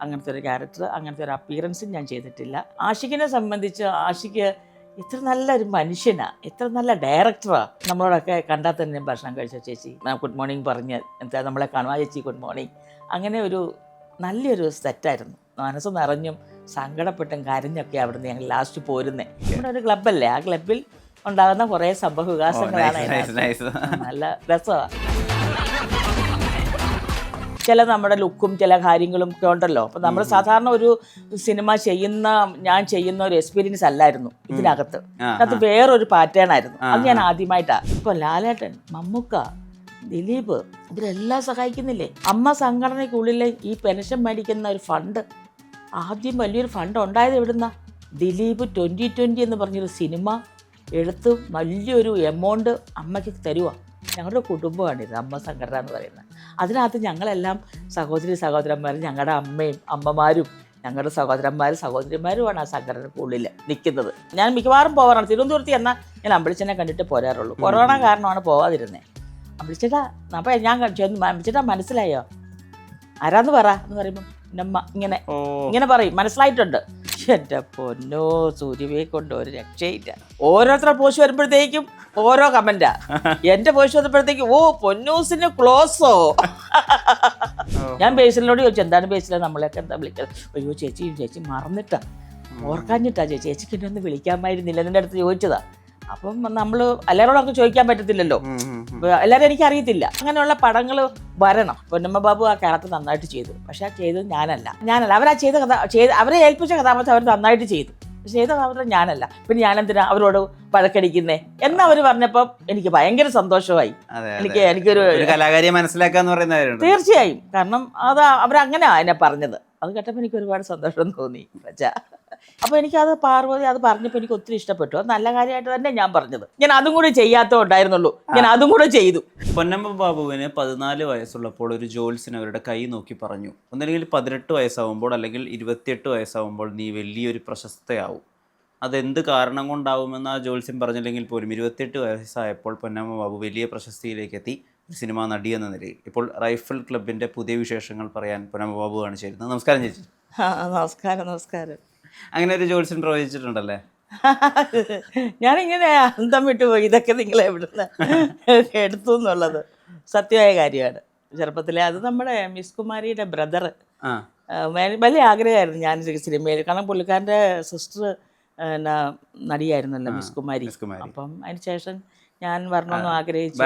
അങ്ങനത്തെ ഒരു ക്യാരക്ടർ, അങ്ങനത്തെ ഒരു അപ്പിയറൻസും ഞാൻ ചെയ്തിട്ടില്ല. ആഷിഖിനെ സംബന്ധിച്ച് ആഷിഖ് ഇത്ര നല്ലൊരു മനുഷ്യനാണ്, ഇത്ര നല്ല ഡയറക്ടറാണ്. നമ്മളോടൊക്കെ കണ്ടാൽ തന്നെ ഭക്ഷണം കഴിച്ച ചേച്ചി ഗുഡ് മോർണിംഗ് പറഞ്ഞ് എന്താ നമ്മളെ കാണുക, ചേച്ചി ഗുഡ് മോർണിംഗ്, അങ്ങനെ ഒരു നല്ലൊരു സെറ്റായിരുന്നു. മനസ്സ് നിറഞ്ഞും സങ്കടപ്പെട്ടും കരഞ്ഞൊക്കെ അവിടുന്ന് ഞങ്ങൾ ലാസ്റ്റ് പോരുന്നത്. നമ്മുടെ ഒരു ക്ലബ്ബല്ലേ, ആ ക്ലബ്ബിൽ ഉണ്ടാകുന്ന കുറേ സംഭവ വികാസങ്ങളാണ് നല്ല രസമാണ്. ചില നമ്മുടെ ലുക്കും ചില കാര്യങ്ങളും ഒക്കെ ഉണ്ടല്ലോ. അപ്പം നമ്മൾ സാധാരണ ഒരു സിനിമ ഞാൻ ചെയ്യുന്ന ഒരു എക്സ്പീരിയൻസ് അല്ലായിരുന്നു ഇതിനകത്ത്. അത് വേറൊരു പാറ്റേൺ ആയിരുന്നു. അത് ഞാൻ ആദ്യമായിട്ടാണ്. ഇപ്പോൾ ലാലേട്ടൻ, മമ്മൂക്ക, ദിലീപ് ഇവരെല്ലാം സഹായിക്കുന്നില്ലേ. അമ്മ സംഘടനയ്ക്കുള്ളിൽ ഈ പെൻഷൻ മേടിക്കുന്ന ഒരു ഫണ്ട്, ആദ്യം വലിയൊരു ഫണ്ട് ഉണ്ടായത് എവിടുന്ന? ദിലീപ് 2020 എന്ന് പറഞ്ഞൊരു സിനിമ എടുത്ത് വലിയൊരു എമൗണ്ട് അമ്മയ്ക്ക് തരുക. ഞങ്ങളുടെ കുടുംബമാണിത് അമ്മ സംഘടന എന്ന് പറയുന്നത്. അതിനകത്ത് ഞങ്ങളെല്ലാം സഹോദരന്മാരും ഞങ്ങളുടെ അമ്മയും അമ്മമാരും ഞങ്ങളുടെ സഹോദരിമാരുമാണ് ആ സംഘടനക്കുള്ളിൽ നിൽക്കുന്നത്. ഞാൻ മിക്കവാറും പോകാറാണ്. തിരുവനന്തപുരത്ത് എന്നാൽ ഞാൻ അമ്പിളിച്ചനെ കണ്ടിട്ട് പോരാറുള്ളൂ. കൊറോണ കാരണമാണ് പോകാതിരുന്നത്. അമ്പിളിച്ചേട്ടാ, അപ്പോൾ ഞാൻ ചെന്ന് അമ്പിളിച്ചേട്ടാ മനസ്സിലായോ, ആരാന്ന് പറ എന്ന് പറയുമ്പോൾ നമ്മ ഇങ്ങനെ പറയും, മനസ്സിലായിട്ടുണ്ട്. എൻ്റെ പൊന്നോ, സൂര്യവേ കൊണ്ട് ഒരു രക്ഷയില്ല. ഓരോരുത്തരുടെ പോസ്റ്റ് വരുമ്പോഴത്തേക്കും ഓരോ കമൻറ്റാ. എൻ്റെ പോസ്റ്റ് വന്നപ്പോഴത്തേക്കും ഓ പൊന്നൂസിന് ക്ലോസോ. ഞാൻ ബേസിലിനോട് ചോദിച്ചു, എന്താണ് ബേസിലെ നമ്മളെയൊക്കെ എന്താ വിളിക്കുന്നത്? അയ്യോ ചേച്ചി മറന്നിട്ടാ, ഓർക്കാഞ്ഞിട്ടാ ചേച്ചിക്ക് എന്നെ ഒന്ന് വിളിക്കാമായിരുന്നില്ല എൻ്റെ അടുത്ത് ചോദിച്ചതാ. അപ്പം നമ്മൾ എല്ലാവരോടൊക്കെ ചോദിക്കാൻ പറ്റത്തില്ലല്ലോ, എല്ലാവരും എനിക്കറിയത്തില്ല. അങ്ങനെയുള്ള പടങ്ങൾ വരണം. പൊന്നമ്മ ബാബു ആ ക്യാരക്ടർ നന്നായിട്ട് ചെയ്തു. പക്ഷെ ആ ചെയ്തത് ഞാനല്ല. അവരെ ഏൽപ്പിച്ച കഥാപാത്രം അവർ നന്നായിട്ട് ചെയ്തു. ചെയ്ത കഥാപാത്രം ഞാനല്ല. പിന്നെ ഞാനെന്തിനാ അവരോട് വഴക്കടിക്കുന്നേ എന്നവർ പറഞ്ഞപ്പോൾ എനിക്ക് ഭയങ്കര സന്തോഷമായി. എനിക്കൊരു കലാകാരിയെ മനസ്സിലാക്കാന്ന് പറയുന്നത് തീർച്ചയായും. കാരണം അത് അവരങ്ങനെയാ എന്നെ പറഞ്ഞത്. അത് കേട്ടപ്പോൾ എനിക്ക് ഒരുപാട് സന്തോഷം തോന്നി. അപ്പോൾ എനിക്കത് പാർവതി അത് പറഞ്ഞപ്പോൾ എനിക്ക് ഒത്തിരി ഇഷ്ടപ്പെട്ടു. അത് നല്ല കാര്യമായിട്ട് തന്നെ ഞാൻ പറഞ്ഞത്. ഞാൻ അതും കൂടി ചെയ്യാത്തതുണ്ടായിരുന്നുള്ളൂ, ഞാൻ അതും കൂടെ ചെയ്തു. പൊന്നമ്മ ബാബുവിന് 14 വയസ്സുള്ളപ്പോൾ ഒരു ജോത്സ്യൻ അവരുടെ കൈ നോക്കി പറഞ്ഞു, ഒന്നല്ലെങ്കിൽ 18 വയസ്സാവുമ്പോൾ അല്ലെങ്കിൽ 28 വയസ്സാവുമ്പോൾ നീ വലിയൊരു പ്രശസ്തയാവും. അതെന്ത് കാരണം കൊണ്ടാവുമെന്ന് ആ ജോത്സ്യൻ പറഞ്ഞില്ലെങ്കിൽ പോലും 28 വയസ്സായപ്പോൾ പൊന്നമ്മ ബാബു വലിയ പ്രശസ്തിയിലേക്ക് എത്തി, ഒരു സിനിമാ നടി എന്ന നിലയിൽ. ഇപ്പോൾ റൈഫിൾ ക്ലബിൻ്റെ പുതിയ വിശേഷങ്ങൾ പറയാൻ പൊന്നമ്മ ബാബുവാണ് ചേരുന്നത്. നമസ്കാരം ചേച്ചി. നമസ്കാരം. അങ്ങനെ ഒരു ജോത്സ്യൻ പ്രവചിച്ചിട്ടുണ്ടല്ലേ? ഞാനിങ്ങനെ അന്തം വിട്ടുപോയി. ഇതൊക്കെ നിങ്ങൾ എവിടുന്ന് എടുത്തു എന്നുള്ളത് സത്യമായ കാര്യമാണ്. ചെറുപ്പത്തിലെ അത് നമ്മുടെ മിസ് കുമാരിയുടെ ബ്രദർ വലിയ ആഗ്രഹമായിരുന്നു ഞാൻ സിനിമയിൽ. കാരണം പുള്ളിക്കാരൻ്റെ സിസ്റ്റർ നടിയായിരുന്നല്ലോ മിസ് കുമാരി. അപ്പം അതിന് ശേഷം ഞാൻ വരണമെന്ന് ആഗ്രഹിച്ചു.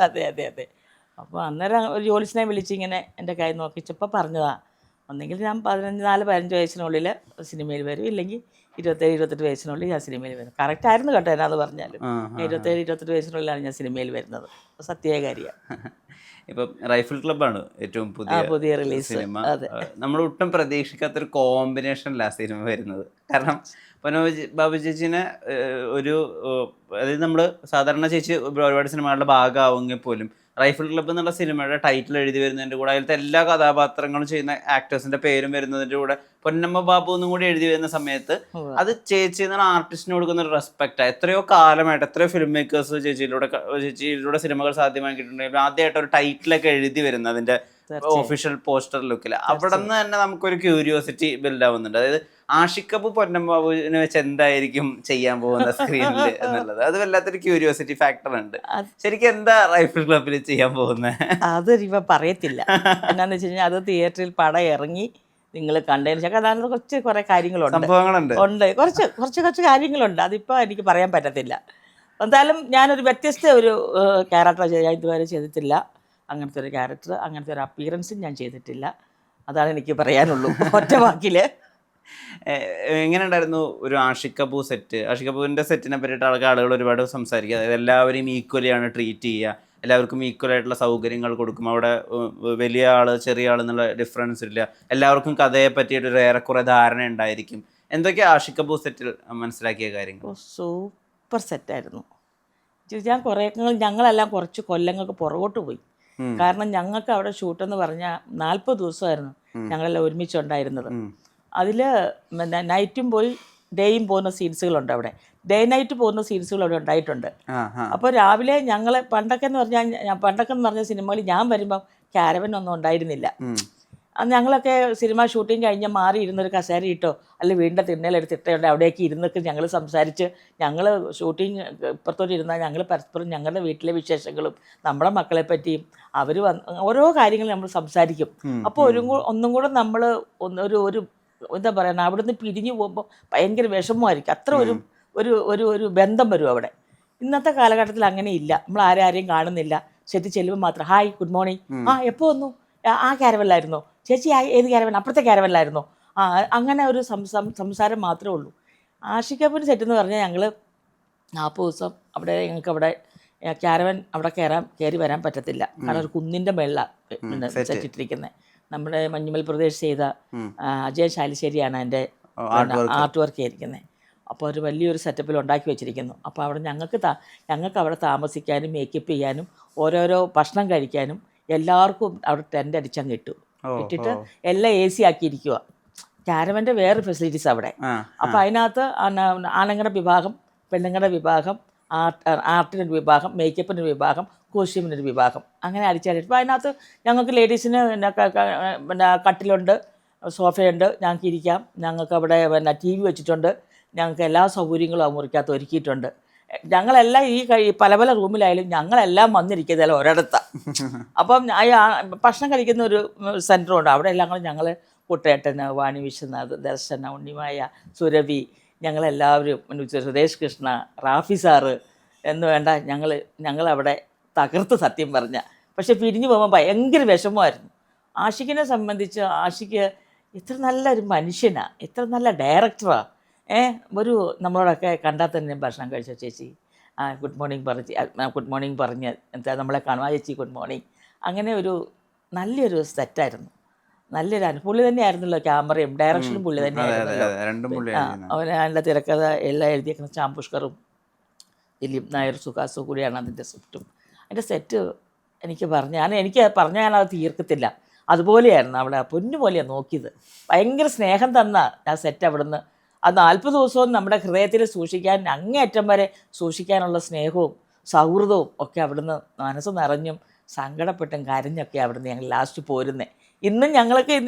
അതെ. അപ്പോൾ അന്നേരം ഒരു ജോലിസിനെ വിളിച്ചിങ്ങനെ എൻ്റെ കൈ നോക്കിച്ചപ്പോൾ പറഞ്ഞതാ, ഒന്നെങ്കിൽ ഞാൻ 14-15 വയസ്സിനുള്ളിൽ സിനിമയിൽ വരും, ഇല്ലെങ്കിൽ 27-28 വയസ്സിനുള്ളിൽ ഞാൻ സിനിമയിൽ വരും. കറക്റ്റ് ആയിരുന്നു കേട്ടോ എന്നാന്ന് പറഞ്ഞാലും. 27-28 വയസ്സിനുള്ളിലാണ് ഞാൻ സിനിമയിൽ വരുന്നത്. സത്യമായ കാര്യമാണ്. ഇപ്പം റൈഫിൾ ക്ലബ്ബാണ് ഏറ്റവും പുതിയ റിലീസ് സിനിമ. നമ്മൾ ഒട്ടും പ്രതീക്ഷിക്കാത്തൊരു കോമ്പിനേഷനിലാണ് സിനിമ വരുന്നത്. കാരണം ബാബു ചേച്ചിനെ അതായത് നമ്മൾ സാധാരണ ചേച്ചി ഒരുപാട് സിനിമകളുടെ ഭാഗമാവുമെങ്കിൽ പോലും റൈഫിൾ ക്ലബ്ബ് എന്നുള്ള സിനിമയുടെ ടൈറ്റിൽ എഴുതി വരുന്നതിൻ്റെ കൂടെ അതിലത്തെ എല്ലാ കഥാപാത്രങ്ങളും ചെയ്യുന്ന ആക്ടേഴ്സിന്റെ പേരും വരുന്നതിൻ്റെ കൂടെ പൊന്നമ്മ ബാബു എന്നും കൂടി എഴുതി വരുന്ന സമയത്ത് അത് ചേച്ചി എന്ന ആർട്ടിസ്റ്റിന് കൊടുക്കുന്ന ഒരു റെസ്പെക്റ്റാണ്. എത്രയോ കാലമായിട്ട് എത്രയോ ഫിലിം മേക്കേഴ്സ് ചേച്ചിയിലൂടെ സിനിമകൾ സാധ്യമാക്കിയിട്ടുണ്ടെങ്കിൽ ആദ്യമായിട്ട് ഒരു ടൈറ്റിലൊക്കെ എഴുതി വരുന്നത് അതിന്റെ ഒഫീഷ്യൽ പോസ്റ്റർ ലുക്കിൽ. അവിടെ നിന്ന് തന്നെ നമുക്കൊരു ക്യൂരിയോസിറ്റി ബിൽഡ് ആവുന്നുണ്ട്. അതായത് ആഷിഖ് കപൂർ പൊന്നമ്മ ബാബുവിനെ വെച്ച് എന്തായിരിക്കും ചെയ്യാൻ പോകുന്ന സ്ക്രീനിൽ എന്നുള്ളത് അത് വല്ലാത്തൊരു ക്യൂരിയോസിറ്റി ഫാക്ടർ ഉണ്ട്. ശരിക്കും എന്താ റൈഫിൾ ക്ലബിൽ ചെയ്യാൻ പോകുന്നത്? അത് ഇവ പറയത്തില്ല. എന്നാന്ന് വെച്ച് കഴിഞ്ഞാൽ അത് തിയേറ്ററിൽ പടം ഇറങ്ങി നിങ്ങൾ കണ്ടതിന് ശേഷം അതിനകത്ത് കുറേ കാര്യങ്ങളുണ്ട്. കുറച്ച് കാര്യങ്ങളുണ്ട്. അതിപ്പോൾ എനിക്ക് പറയാൻ പറ്റത്തില്ല. എന്തായാലും ഞാനൊരു വ്യത്യസ്ത ഒരു ക്യാരക്ടർ ഞാൻ ഇതുവരെ ചെയ്തിട്ടില്ല. അങ്ങനത്തെ ഒരു ക്യാരക്ടർ, അങ്ങനത്തെ ഒരു അപ്പിയറൻസും ഞാൻ ചെയ്തിട്ടില്ല. അതാണ് എനിക്ക് പറയാനുള്ളൂ ഒറ്റ വാക്കിൽ. എങ്ങനെ ഉണ്ടായിരുന്നു ഒരു ആഷിഖ് കപൂർ സെറ്റ്? ആഷിഖ് കപൂറിൻ്റെ സെറ്റിനെ പറ്റിയിട്ട് ആളുകൾ ഒരുപാട് സംസാരിക്കുക. അതായത് എല്ലാവരെയും ഈക്വലിയാണ് ട്രീറ്റ് ചെയ്യുക, എല്ലാവർക്കും ഈക്വൽ ആയിട്ടുള്ള സൗകര്യങ്ങൾ കൊടുക്കും, അവിടെ വലിയ ആൾ ചെറിയ ആൾ എന്നുള്ള ഡിഫറൻസ് ഇല്ല, എല്ലാവർക്കും കഥയെ പറ്റിയിട്ടൊരു ഏറെക്കുറെ ധാരണ ഉണ്ടായിരിക്കും. എന്തൊക്കെയാണ് ആഷിഖ് കപൂർ സെറ്റിൽ മനസ്സിലാക്കിയ കാര്യങ്ങൾ? സൂപ്പർ സെറ്റായിരുന്നു. ഞങ്ങളെല്ലാം കുറച്ച് കൊല്ലങ്ങൾക്ക് പുറകോട്ട് പോയി. കാരണം ഞങ്ങൾക്ക് അവിടെ ഷൂട്ടെന്ന് പറഞ്ഞാൽ 40 ദിവസമായിരുന്നു ഞങ്ങളെല്ലാം ഒരുമിച്ചുണ്ടായിരുന്നത്. അതിൽ നൈറ്റും പോയി ഡേയും പോകുന്ന സീൻസുകളുണ്ട്. അവിടെ ഡേ നൈറ്റ് പോകുന്ന സീൻസുകൾ അവിടെ ഉണ്ടായിട്ടുണ്ട്. അപ്പോൾ രാവിലെ ഞങ്ങൾ പണ്ടൊക്കെ എന്ന് പറഞ്ഞ സിനിമകളിൽ ഞാൻ വരുമ്പോൾ ക്യാരവൻ ഒന്നും ഉണ്ടായിരുന്നില്ല. ഞങ്ങളൊക്കെ സിനിമ ഷൂട്ടിങ് കഴിഞ്ഞ് മാറി ഇരുന്നൊരു കസേര ഇട്ടോ അല്ലെങ്കിൽ വീടിൻ്റെ തിണ്ണയിലെടുത്തിട്ടുണ്ട് അവിടേക്ക് ഇരുന്നൊക്കെ ഞങ്ങൾ സംസാരിച്ച് ഞങ്ങൾ ഷൂട്ടിങ് ഇപ്പുറത്തോട്ട് ഇരുന്നാൽ ഞങ്ങൾ പരസ്പരം ഞങ്ങളുടെ വീട്ടിലെ വിശേഷങ്ങളും നമ്മുടെ മക്കളെ പറ്റിയും അവർ ഓരോ കാര്യങ്ങളും നമ്മൾ സംസാരിക്കും. അപ്പോൾ ഒന്നും കൂടെ നമ്മൾ ഒരു എന്താ പറയുക, അവിടെ നിന്ന് പിരിഞ്ഞു പോകുമ്പോൾ ഭയങ്കര വിഷമമായിരിക്കും. അത്ര ഒരു ഒരു ഒരു ബന്ധം വരും അവിടെ. ഇന്നത്തെ കാലഘട്ടത്തിൽ അങ്ങനെ ഇല്ല. നമ്മൾ ആരെയും കാണുന്നില്ല. സെറ്റ് ചെല്ലുമ്പോൾ മാത്രം ഹായ് ഗുഡ് മോർണിംഗ്, എപ്പോൾ വന്നു, ആ ക്യാരവനിലായിരുന്നോ ചേച്ചി, ഏത് ക്യാരവൻ, അപ്പുറത്തെ ക്യാരവനിലായിരുന്നോ, അങ്ങനെ ഒരു സംസാരം മാത്രമേ ഉള്ളൂ. ആഷികപ്പൂർ സെറ്റ് എന്ന് പറഞ്ഞാൽ ഞങ്ങൾ 40 ദിവസം അവിടെ ഞങ്ങൾക്ക് അവിടെ ക്യാരവൻ അവിടെ കയറി വരാൻ പറ്റത്തില്ല. കാരണം ഒരു കുന്നിൻ്റെ മേളിലാണ് സെറ്റ് ഇട്ടിരിക്കുന്നത്. നമ്മുടെ മഞ്ഞുമൽ പ്രദേശ് ചെയ്ത അജയ് ശാലിശ്ശേരിയാണ് എൻ്റെ ആർട്ട് വർക്ക് ചെയ്തിരിക്കുന്നത്. അപ്പോൾ ഒരു വലിയൊരു സെറ്റപ്പിൽ ഉണ്ടാക്കി വെച്ചിരിക്കുന്നു. അപ്പോൾ അവിടെ ഞങ്ങൾക്ക് അവിടെ താമസിക്കാനും മേക്കപ്പ് ചെയ്യാനും ഓരോരോ ഭക്ഷണം കഴിക്കാനും എല്ലാവർക്കും അവിടെ ടെൻ്റ് അടിച്ചങ്ങ് ഇട്ടിട്ട് എല്ലാം AC ആക്കിയിരിക്കുക. ക്യാരവൻ്റെ വേറെ ഫെസിലിറ്റീസ് അവിടെ. അപ്പോൾ അതിനകത്ത് ആണുങ്ങളുടെ വിഭാഗം, പെണ്ണുങ്ങളുടെ വിഭാഗം, ആർട്ടിനൊരു വിഭാഗം, മേക്കപ്പിനൊരു വിഭാഗം, കോസ്റ്റ്യൂമിനൊരു വിഭാഗം, അങ്ങനെ അടിച്ചാടി. അപ്പോൾ അതിനകത്ത് ഞങ്ങൾക്ക് ലേഡീസിന് പിന്നെ കട്ടിലുണ്ട്, സോഫയുണ്ട്, ഞങ്ങൾക്ക് ഇരിക്കാം. ഞങ്ങൾക്ക് അവിടെ പിന്നെ TV വെച്ചിട്ടുണ്ട്. ഞങ്ങൾക്ക് എല്ലാ സൗകര്യങ്ങളും ആ മുറിക്കകത്ത് ഒരുക്കിയിട്ടുണ്ട്. ഞങ്ങളെല്ലാം ഈ പല പല റൂമിലായാലും ഞങ്ങളെല്ലാം വന്നിരിക്കുന്നതല്ല ഒരിടത്താണ്. അപ്പം ഭക്ഷണം കഴിക്കുന്ന ഒരു സെൻറ്ററുണ്ട്. അവിടെ എല്ലാം കൂടെ ഞങ്ങൾ കുട്ടേട്ടന്, വാണി വിശ്വനാഥ്, ദർശന, ഉണ്ണിമായ, സുരഭി, ഞങ്ങളെല്ലാവരും, സുരേഷ് കൃഷ്ണ, റാഫി സാറ് എന്ന് വേണ്ട ഞങ്ങളവിടെ തകർത്ത് സത്യം പറഞ്ഞ. പക്ഷെ പിരിഞ്ഞു പോകുമ്പോൾ ഭയങ്കര വിഷമമായിരുന്നു. ആഷിഖിനെ സംബന്ധിച്ച് ആഷിഖ് എത്ര നല്ലൊരു മനുഷ്യനാണ്, എത്ര നല്ല ഡയറക്ടറാണ്. നമ്മളോടൊക്കെ കണ്ടാൽ തന്നെ ഭക്ഷണം കഴിച്ച ചേച്ചി ഗുഡ് മോർണിംഗ് പറഞ്ഞ് എന്താ നമ്മളെ കാണും, ചേച്ചി ഗുഡ് മോർണിംഗ്. അങ്ങനെ ഒരു നല്ലൊരു സെറ്റായിരുന്നു. നല്ലൊരു പുള്ളി തന്നെയായിരുന്നല്ലോ. ക്യാമറയും ഡയറക്ഷനും പുള്ളി തന്നെയായിരുന്നല്ലോ. അതിൻ്റെ തിരക്കഥ എല്ലാം എഴുതിയേക്കുന്ന ചാമ്പുഷ്കറും ദിലീപ് നായർ, സുഹാസും കൂടിയാണ് അതിൻ്റെ സ്ക്രിപ്റ്റും. അതിൻ്റെ സെറ്റ് എനിക്ക് പറഞ്ഞാൽ ഞാനത് തീർക്കത്തില്ല. അതുപോലെയായിരുന്നു അവിടെ. പൊന്നുപോലെയാണ് നോക്കിയത്. ഭയങ്കര സ്നേഹം തന്ന ആ സെറ്റ് അവിടുന്ന്. അത് 40 ദിവസവും നമ്മുടെ ഹൃദയത്തിൽ സൂക്ഷിക്കാൻ, അങ്ങേയറ്റം വരെ സൂക്ഷിക്കാനുള്ള സ്നേഹവും സൗഹൃദവും ഒക്കെ അവിടുന്ന് മനസ്സ് നിറഞ്ഞും സങ്കടപ്പെട്ടും കരഞ്ഞൊക്കെ അവിടുന്ന് ഞങ്ങൾ ലാസ്റ്റ് പോരുന്നത്. ഇന്നും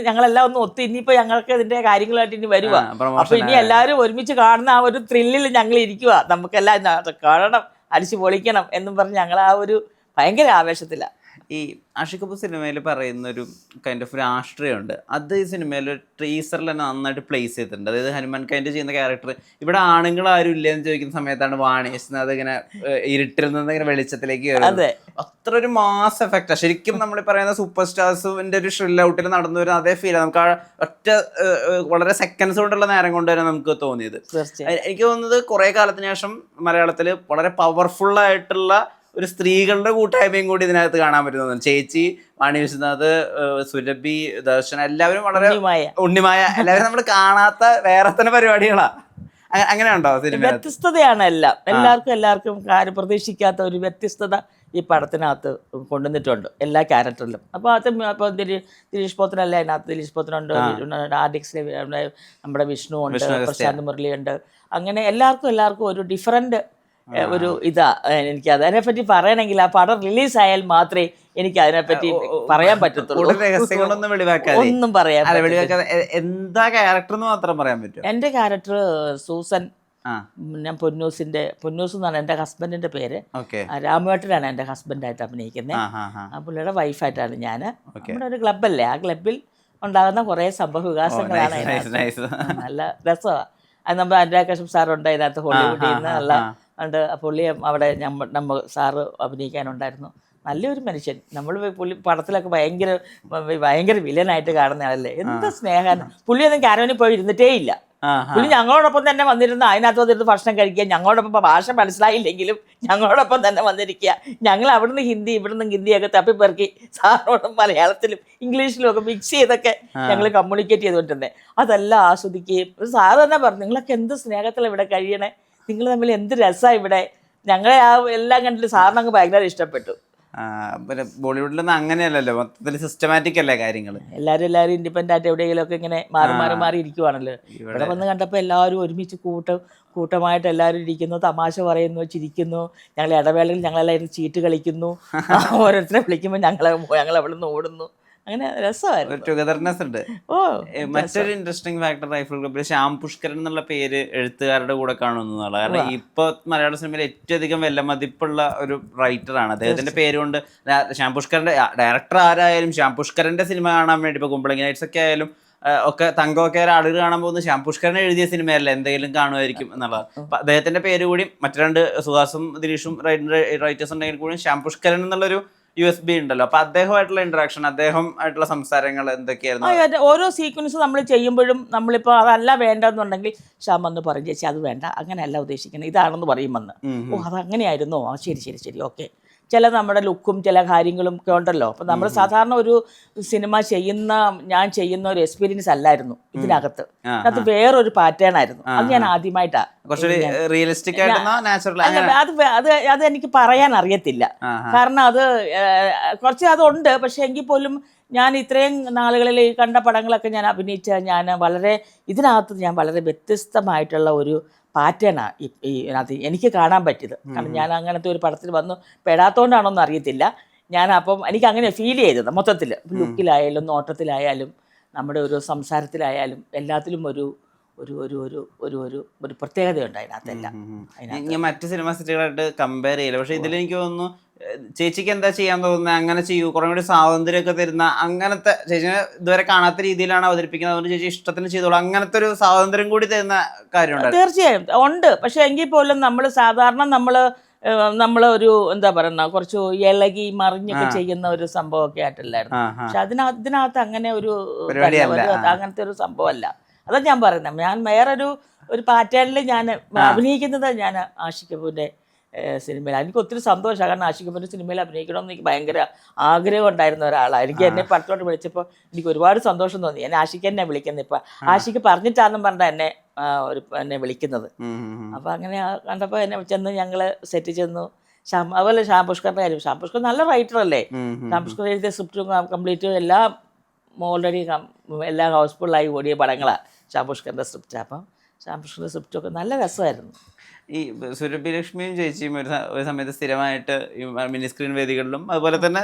ഞങ്ങളെല്ലാം ഒന്ന് ഒത്ത് ഇനിയിപ്പോൾ ഞങ്ങൾക്ക് ഇതിൻ്റെ കാര്യങ്ങളായിട്ട് ഇനി വരുക. അപ്പോൾ ഇനി എല്ലാവരും ഒരുമിച്ച് കാണുന്ന ആ ഒരു ത്രില്ലിൽ ഞങ്ങൾ ഇരിക്കുക. നമുക്കെല്ലാം കാണണം, അടിച്ചു പൊളിക്കണം എന്നും പറഞ്ഞ് ഞങ്ങൾ ആ ഒരു ഭയങ്കര ആവേശത്തിലാണ്. ഈ ആഷിഖ് കപൂർ സിനിമയിൽ പറയുന്നൊരു കൈൻഡ് ഓഫ് രാഷ്ട്രീയമുണ്ട്. അത് ഈ സിനിമയിൽ ട്രീസറിൽ തന്നെ നന്നായിട്ട് പ്ലേസ് ചെയ്തിട്ടുണ്ട്. അതായത് ഹനുമാൻ കൈൻഡ് ചെയ്യുന്ന ക്യാരക്ടർ ഇവിടെ ആണുങ്ങളാരും ഇല്ലെന്ന് ചോദിക്കുന്ന സമയത്താണ് വാണിയത് ഇങ്ങനെ ഇരുട്ടിൽ നിന്ന് ഇങ്ങനെ വെളിച്ചത്തിലേക്ക് കയറുന്നത്. അത്ര ഒരു മാസ് എഫക്റ്റാണ്. ശരിക്കും നമ്മൾ പറയുന്ന സൂപ്പർ സ്റ്റാർസിന്റെ ഒരു ഷ്രിൽ ഔട്ടിൽ നടന്നു വരുന്ന അതേ ഫീലാണ് നമുക്ക്. ആ ഒറ്റ വളരെ സെക്കൻഡ്സ് കൊണ്ടുള്ള നേരം കൊണ്ട് തന്നെ നമുക്ക് തോന്നിയത്. എനിക്ക് തോന്നുന്നത് കുറേ കാലത്തിന് ശേഷം മലയാളത്തിൽ വളരെ പവർഫുള്ളായിട്ടുള്ള ഒരു സ്ത്രീകളുടെ കൂട്ടായ്മയും കൂടി ഇതിനകത്ത് കാണാൻ പറ്റുന്നതാണ്. ചേച്ചി, വാണി വിശ്വനാഥ്, സുരഭി, ദർശന, എല്ലാവരും വളരെ ഉണ്ണിമായ, എല്ലാവരും നമ്മൾ കാണാത്ത വേറെ തന്നെ പരിപാടികളാണ്. അങ്ങനെ ഉണ്ടോ സിനിമ? വ്യത്യസ്തതയാണ് എല്ലാം. എല്ലാവർക്കും പ്രതീക്ഷിക്കാത്ത ഒരു വ്യത്യസ്തത ഈ പടത്തിനകത്ത് കൊണ്ടുവന്നിട്ടുണ്ട് എല്ലാ ക്യാരക്ടറിലും. അപ്പോൾ അത് ഇപ്പോൾ ദിലീഷ് പോത്തനല്ല അതിനകത്ത്. ദിലീഷ് പോത്തനുണ്ട്, ആർഡിക്സിലെ നമ്മുടെ വിഷ്ണു ഉണ്ട്, പ്രശാന്ത് മുരളി ഉണ്ട്. അങ്ങനെ എല്ലാവർക്കും ഒരു ഡിഫറൻറ്റ് ഒരു എനിക്ക് അതിനെപ്പറ്റി പറയണമെങ്കിൽ ആ പടം റിലീസായാൽ മാത്രമേ എനിക്ക് അതിനെപ്പറ്റി പറയാൻ പറ്റത്തുള്ളൂ. രഹസ്യങ്ങളൊന്നും വെളിവാക്കാതെ ഒന്നും പറയാൻ എന്താ ക്യാരക്ടർ എന്ന് മാത്രം പറയാൻ പറ്റും. എൻ്റെ ക്യാരക്ടർ സൂസൻ. ഞാൻ പൊന്നൂസ് എന്നാണ് എൻ്റെ ഹസ്ബൻഡിന്റെ പേര്. രാമേട്ടനാണ് എൻ്റെ ഹസ്ബൻഡായിട്ട് അഭിനയിക്കുന്നത്. ആ പുള്ളിയുടെ വൈഫായിട്ടാണ് ഞാൻ. നമ്മുടെ ഒരു ക്ലബ്ബല്ലേ, ആ ക്ലബിൽ ഉണ്ടാകുന്ന കുറേ സംഭവ വികാസങ്ങളാണ് അതിനകത്ത്. നല്ല രസമാണ്. അത് നമ്മൾ അനുരാഗ് സാറുണ്ട് അതിനകത്ത്, ഹോളിവുഡിൽ നിന്ന് ഉള്ള ഉണ്ട്. പുള്ളി അവിടെ നമ്മൾ സാറ് അഭിനയിക്കാനുണ്ടായിരുന്നു. നല്ലൊരു മനുഷ്യൻ. നമ്മൾ പുള്ളി പടത്തിലൊക്കെ ഭയങ്കര വില്ലനായിട്ട് കാണുന്ന ആളല്ലേ. എന്ത് സ്നേഹമാണ്. പുള്ളിയൊന്നും കാരവനിൽ പോയി ഇരുന്നിട്ടേ ഇല്ല. പുള്ളി ഞങ്ങളോടൊപ്പം തന്നെ വന്നിരുന്ന് അതിനകത്ത് വന്നിരുന്ന് ഭക്ഷണം കഴിക്കുക. ഞങ്ങളോടൊപ്പം ഭാഷ മനസ്സിലായില്ലെങ്കിലും ഞങ്ങളോടൊപ്പം തന്നെ വന്നിരിക്കുക. ഞങ്ങൾ അവിടുന്ന് ഹിന്ദി ഇവിടുന്ന് ഹിന്ദിയൊക്കെ തപ്പിപ്പെറുക്കി സാറിനോടും മലയാളത്തിലും ഇംഗ്ലീഷിലും ഒക്കെ മിക്സ് ചെയ്തൊക്കെ ഞങ്ങൾ കമ്മ്യൂണിക്കേറ്റ് ചെയ്തുകൊണ്ടിരുന്നത്. അതെല്ലാം ആസ്വദിക്കുകയും സാറ് തന്നെ പറഞ്ഞു, നിങ്ങളൊക്കെ എന്ത് സ്നേഹത്തിലാണ് ഇവിടെ കഴിയണേ, നിങ്ങൾ തമ്മിൽ എന്ത് രസമാണ് ഇവിടെ. ഞങ്ങളെ ആ എല്ലാം കണ്ടിട്ട് സാറിന് അങ്ങ് ഭയങ്കര ഇഷ്ടപ്പെട്ടു. പിന്നെ ബോളിവുഡിലൊന്നും അങ്ങനെയല്ലല്ലോ, മൊത്തത്തിൽ സിസ്റ്റമാറ്റിക് അല്ലേ കാര്യങ്ങൾ. എല്ലാവരും ഇൻഡിപെൻഡൻ്റ് ആയിട്ട് എവിടെയെങ്കിലും ഒക്കെ ഇങ്ങനെ മാറി ഇരിക്കുവാണല്ലോ. ഇവിടെ വന്ന് കണ്ടപ്പോൾ എല്ലാവരും ഒരുമിച്ച് കൂട്ടമായിട്ട് എല്ലാവരും ഇരിക്കുന്നു, തമാശ പറയുന്നു, ചിരിക്കുന്നു. ഞങ്ങൾ ഇടവേളയിൽ ഞങ്ങളെല്ലാവരും ചീട്ട് കളിക്കുന്നു. ഓരോരുത്തരെ വിളിക്കുമ്പോൾ ഞങ്ങൾ അവിടെ നിന്ന് ഓടുന്നു. അങ്ങനെ രസമായിരുന്നു. ഒരു ടുഗദർനെസ് ഉണ്ട്. ഓ മറ്റൊരു ഇൻട്രസ്റ്റിംഗ് ഫാക്ടർ റൈഫിൾ ക്ലബ്ബിൽ ശ്യാം പുഷ്കരൻ എന്നുള്ള പേര് എഴുത്തുകാരുടെ കൂടെ കാണുന്നതാണ്. കാരണം ഇപ്പൊ മലയാള സിനിമയിൽ ഏറ്റവും അധികം വിലമതിപ്പുള്ള ഒരു റൈറ്ററാണ്. അദ്ദേഹത്തിന്റെ പേരുകൊണ്ട് ശ്യാം പുഷ്കരന്റെ ഡയറക്ടർ ആരായാലും ശ്യാം പുഷ്കരന്റെ സിനിമ കാണാൻ വേണ്ടി ഇപ്പൊ കുമ്പളങ്ങി നൈറ്റ്സ് ഒക്കെ ആയാലും ഒക്കെ തങ്കമൊക്കെ ആളുകൾ കാണാൻ പോകുന്നത് ശ്യാം പുഷ്കരൻ എഴുതിയ സിനിമയല്ല, എന്തെങ്കിലും കാണുമായിരിക്കും എന്നുള്ളത്. അപ്പൊ അദ്ദേഹത്തിന്റെ പേര് കൂടി മറ്റു രണ്ട് സുഹാസും ദിലീഷും റൈറ്റേഴ്സ് ഉണ്ടെങ്കിൽ കൂടി ശ്യാം പുഷ്കരൻ എന്നുള്ളൊരു USB ഉണ്ടല്ലോ. അപ്പൊ അദ്ദേഹമായിട്ടുള്ള ഇന്ററാക്ഷൻ, അദ്ദേഹം ആയിട്ടുള്ള സംസാരങ്ങൾ എന്തൊക്കെയായിരുന്നു? ഓരോ സീക്വൻസ് നമ്മൾ ചെയ്യുമ്പോഴും നമ്മളിപ്പോൾ അതല്ല വേണ്ടെന്നുണ്ടെങ്കിൽ ശ്യാം വന്ന് പറയും, ചേച്ചി അത് വേണ്ട, അങ്ങനെയല്ല ഉദ്ദേശിക്കുന്നത്, ഇതാണെന്ന് പറയുമെന്ന്. ഓ അത് അങ്ങനെയായിരുന്നോ, ആ ശരി ശരി ശരി ഓക്കെ. ചില നമ്മുടെ ലുക്കും ചില കാര്യങ്ങളും ഒക്കെ ഉണ്ടല്ലോ. അപ്പം നമ്മൾ സാധാരണ ഒരു സിനിമ ഞാൻ ചെയ്യുന്ന ഒരു എക്സ്പീരിയൻസ് അല്ലായിരുന്നു ഇതിനകത്ത്. അത് വേറൊരു പാറ്റേൺ ആയിരുന്നു. അത് ഞാൻ ആദ്യമായിട്ടാണ്. അത് എനിക്ക് പറയാൻ അറിയത്തില്ല. കാരണം അത് കുറച്ച് അതുണ്ട്. പക്ഷെ എങ്കിൽ പോലും ഞാൻ ഇത്രയും നാളുകളിൽ ഈ കണ്ട പടങ്ങളൊക്കെ ഞാൻ അഭിനയിച്ച ഇതിനകത്ത് ഞാൻ വളരെ വ്യത്യസ്തമായിട്ടുള്ള ഒരു പാറ്റേണാണ് ഇതിനകത്ത് എനിക്ക് കാണാൻ പറ്റിയത്. കാരണം ഞാൻ അങ്ങനത്തെ ഒരു പടത്തിൽ വന്നു പെടാത്തോണ്ടാണോന്ന് അറിയത്തില്ല. അപ്പം എനിക്ക് അങ്ങനെ ഫീൽ ചെയ്തത് മൊത്തത്തിൽ, ലുക്കിലായാലും നോട്ടത്തിലായാലും നമ്മുടെ ഒരു സംസാരത്തിലായാലും എല്ലാത്തിലും ഒരു ഒരു ഒരു ഒരു ഒരു ഒരു ഒരു പ്രത്യേകതയുണ്ട് അതിനകത്തെല്ലാം. മറ്റു സിനിമ സെറ്റുകളായിട്ട് കമ്പയർ ചെയ്യില്ല. പക്ഷെ ഇതിലെനിക്ക് തോന്നുന്നു ചേച്ചിക്ക് എന്താ ചെയ്യാൻ തോന്നുന്നത്, അങ്ങനെ ചെയ്യൂ, കുറേ കൂടി സ്വാതന്ത്ര്യമൊക്കെ തരുന്ന അങ്ങനത്തെ, ചേച്ചിനെ ഇതുവരെ കാണാത്ത രീതിയിലാണ് അവതരിപ്പിക്കുന്നത്, അതുകൊണ്ട് ചേച്ചി ഇഷ്ടത്തിന് ചെയ്തോളൂ, അങ്ങനത്തെ ഒരു സ്വാതന്ത്ര്യം കൂടി തരുന്ന കാര്യമുണ്ട്. തീർച്ചയായും ഉണ്ട്. പക്ഷെ എങ്കിൽ പോലും നമ്മൾ ഒരു എന്താ പറയുന്ന കുറച്ച് ഇളകി മറിഞ്ഞൊക്കെ ചെയ്യുന്ന ഒരു സംഭവമൊക്കെ ആയിട്ടില്ലായിരുന്നു. പക്ഷെ ഇതിനകത്ത് അങ്ങനെ അങ്ങനത്തെ ഒരു സംഭവമല്ല. അതാ ഞാൻ പറയുന്നത്. ഞാൻ വേറൊരു പാറ്റേണിൽ ഞാൻ അഭിനയിക്കുന്നത് ഞാൻ ആഷിഖ് കപൂറിൻ്റെ സിനിമയിൽ. എനിക്ക് ഒത്തിരി സന്തോഷമാണ്. കാരണം ആഷിഖ് കപൂറിൻ്റെ സിനിമയിൽ അഭിനയിക്കണമെന്ന് എനിക്ക് ഭയങ്കര ആഗ്രഹം ഉണ്ടായിരുന്ന ഒരാളാണ്. എനിക്ക് എന്നെ പടത്തോട്ട് വിളിച്ചപ്പോൾ എനിക്ക് ഒരുപാട് സന്തോഷം തോന്നി. എന്നെ ആഷിഖ് എന്നെ വിളിക്കുന്നത്. ഇപ്പം ആഷിഖ് പറഞ്ഞിട്ടാണെന്നും പറഞ്ഞാൽ എന്നെ വിളിക്കുന്നത്. അപ്പം അങ്ങനെ കണ്ടപ്പോൾ എന്നെ ചെന്ന് ഞങ്ങൾ സെറ്റ് ചെന്നു. അതുപോലെ ശ്യാം പുഷ്കറിൻ്റെ കാര്യം, ശ്യാം പുഷ്കർ നല്ല റൈറ്ററല്ലേ. ശ്യാം പുഷ്കർ എഴുതിയ സ്ക്രിപ്റ്റും കംപ്ലീറ്റ് എല്ലാം ഓൾറെഡി എല്ലാം ഹൗസ്ഫുള്ളായി ഓടിയ പടങ്ങളാണ് ശ്യാം പുഷ്കറിൻ്റെ സ്ക്രിപ്റ്റ്. അപ്പം ശ്യാം പുഷ്കറിൻ്റെ സ്ക്രിപ്റ്റൊക്കെ നല്ല രസമായിരുന്നു. ഈ സുരഭി ലക്ഷ്മിയും ചേച്ചിയും ഒരു സമയത്ത് സ്ഥിരമായിട്ട് ഈ മിനി സ്ക്രീൻ വേദികളിലും അതുപോലെ തന്നെ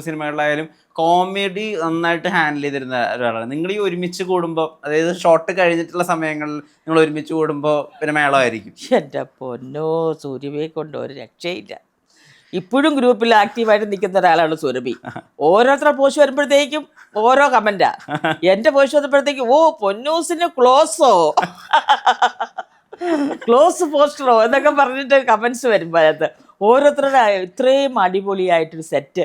സിനിമകളിലായാലും കോമഡി നന്നായിട്ട് ഹാൻഡിൽ ചെയ്തിരുന്ന ഒരാളാണ്. നിങ്ങൾ ഈ ഒരുമിച്ച് കൂടുമ്പോൾ, അതായത് ഷോട്ട് കഴിഞ്ഞിട്ടുള്ള സമയങ്ങളിൽ നിങ്ങൾ ഒരുമിച്ച് കൂടുമ്പോൾ പിന്നെ മേളമായിരിക്കും. എൻ്റെ പൊന്നോ, സുരഭിയെ കൊണ്ട് ഒരു രക്ഷയില്ല. ഇപ്പോഴും ഗ്രൂപ്പിൽ ആക്റ്റീവായിട്ട് നിൽക്കുന്ന ഒരാളാണ് സുരഭി. ഓരോരുത്തരുടെ പോസ്റ്റ് വരുമ്പോഴത്തേക്കും ഓരോ കമൻറ്റാ. എൻ്റെ പോസ്റ്റ് വന്നപ്പോഴത്തേക്കും ഓ പൊന്നൂസിന് ക്ലോസ് പോസ്റ്ററോ എന്നൊക്കെ പറഞ്ഞിട്ട് കമൻസ് വരുമ്പോൾ അതിനകത്ത് ഓരോരുത്തരുടെ ഇത്രയും അടിപൊളിയായിട്ടൊരു സെറ്റ്.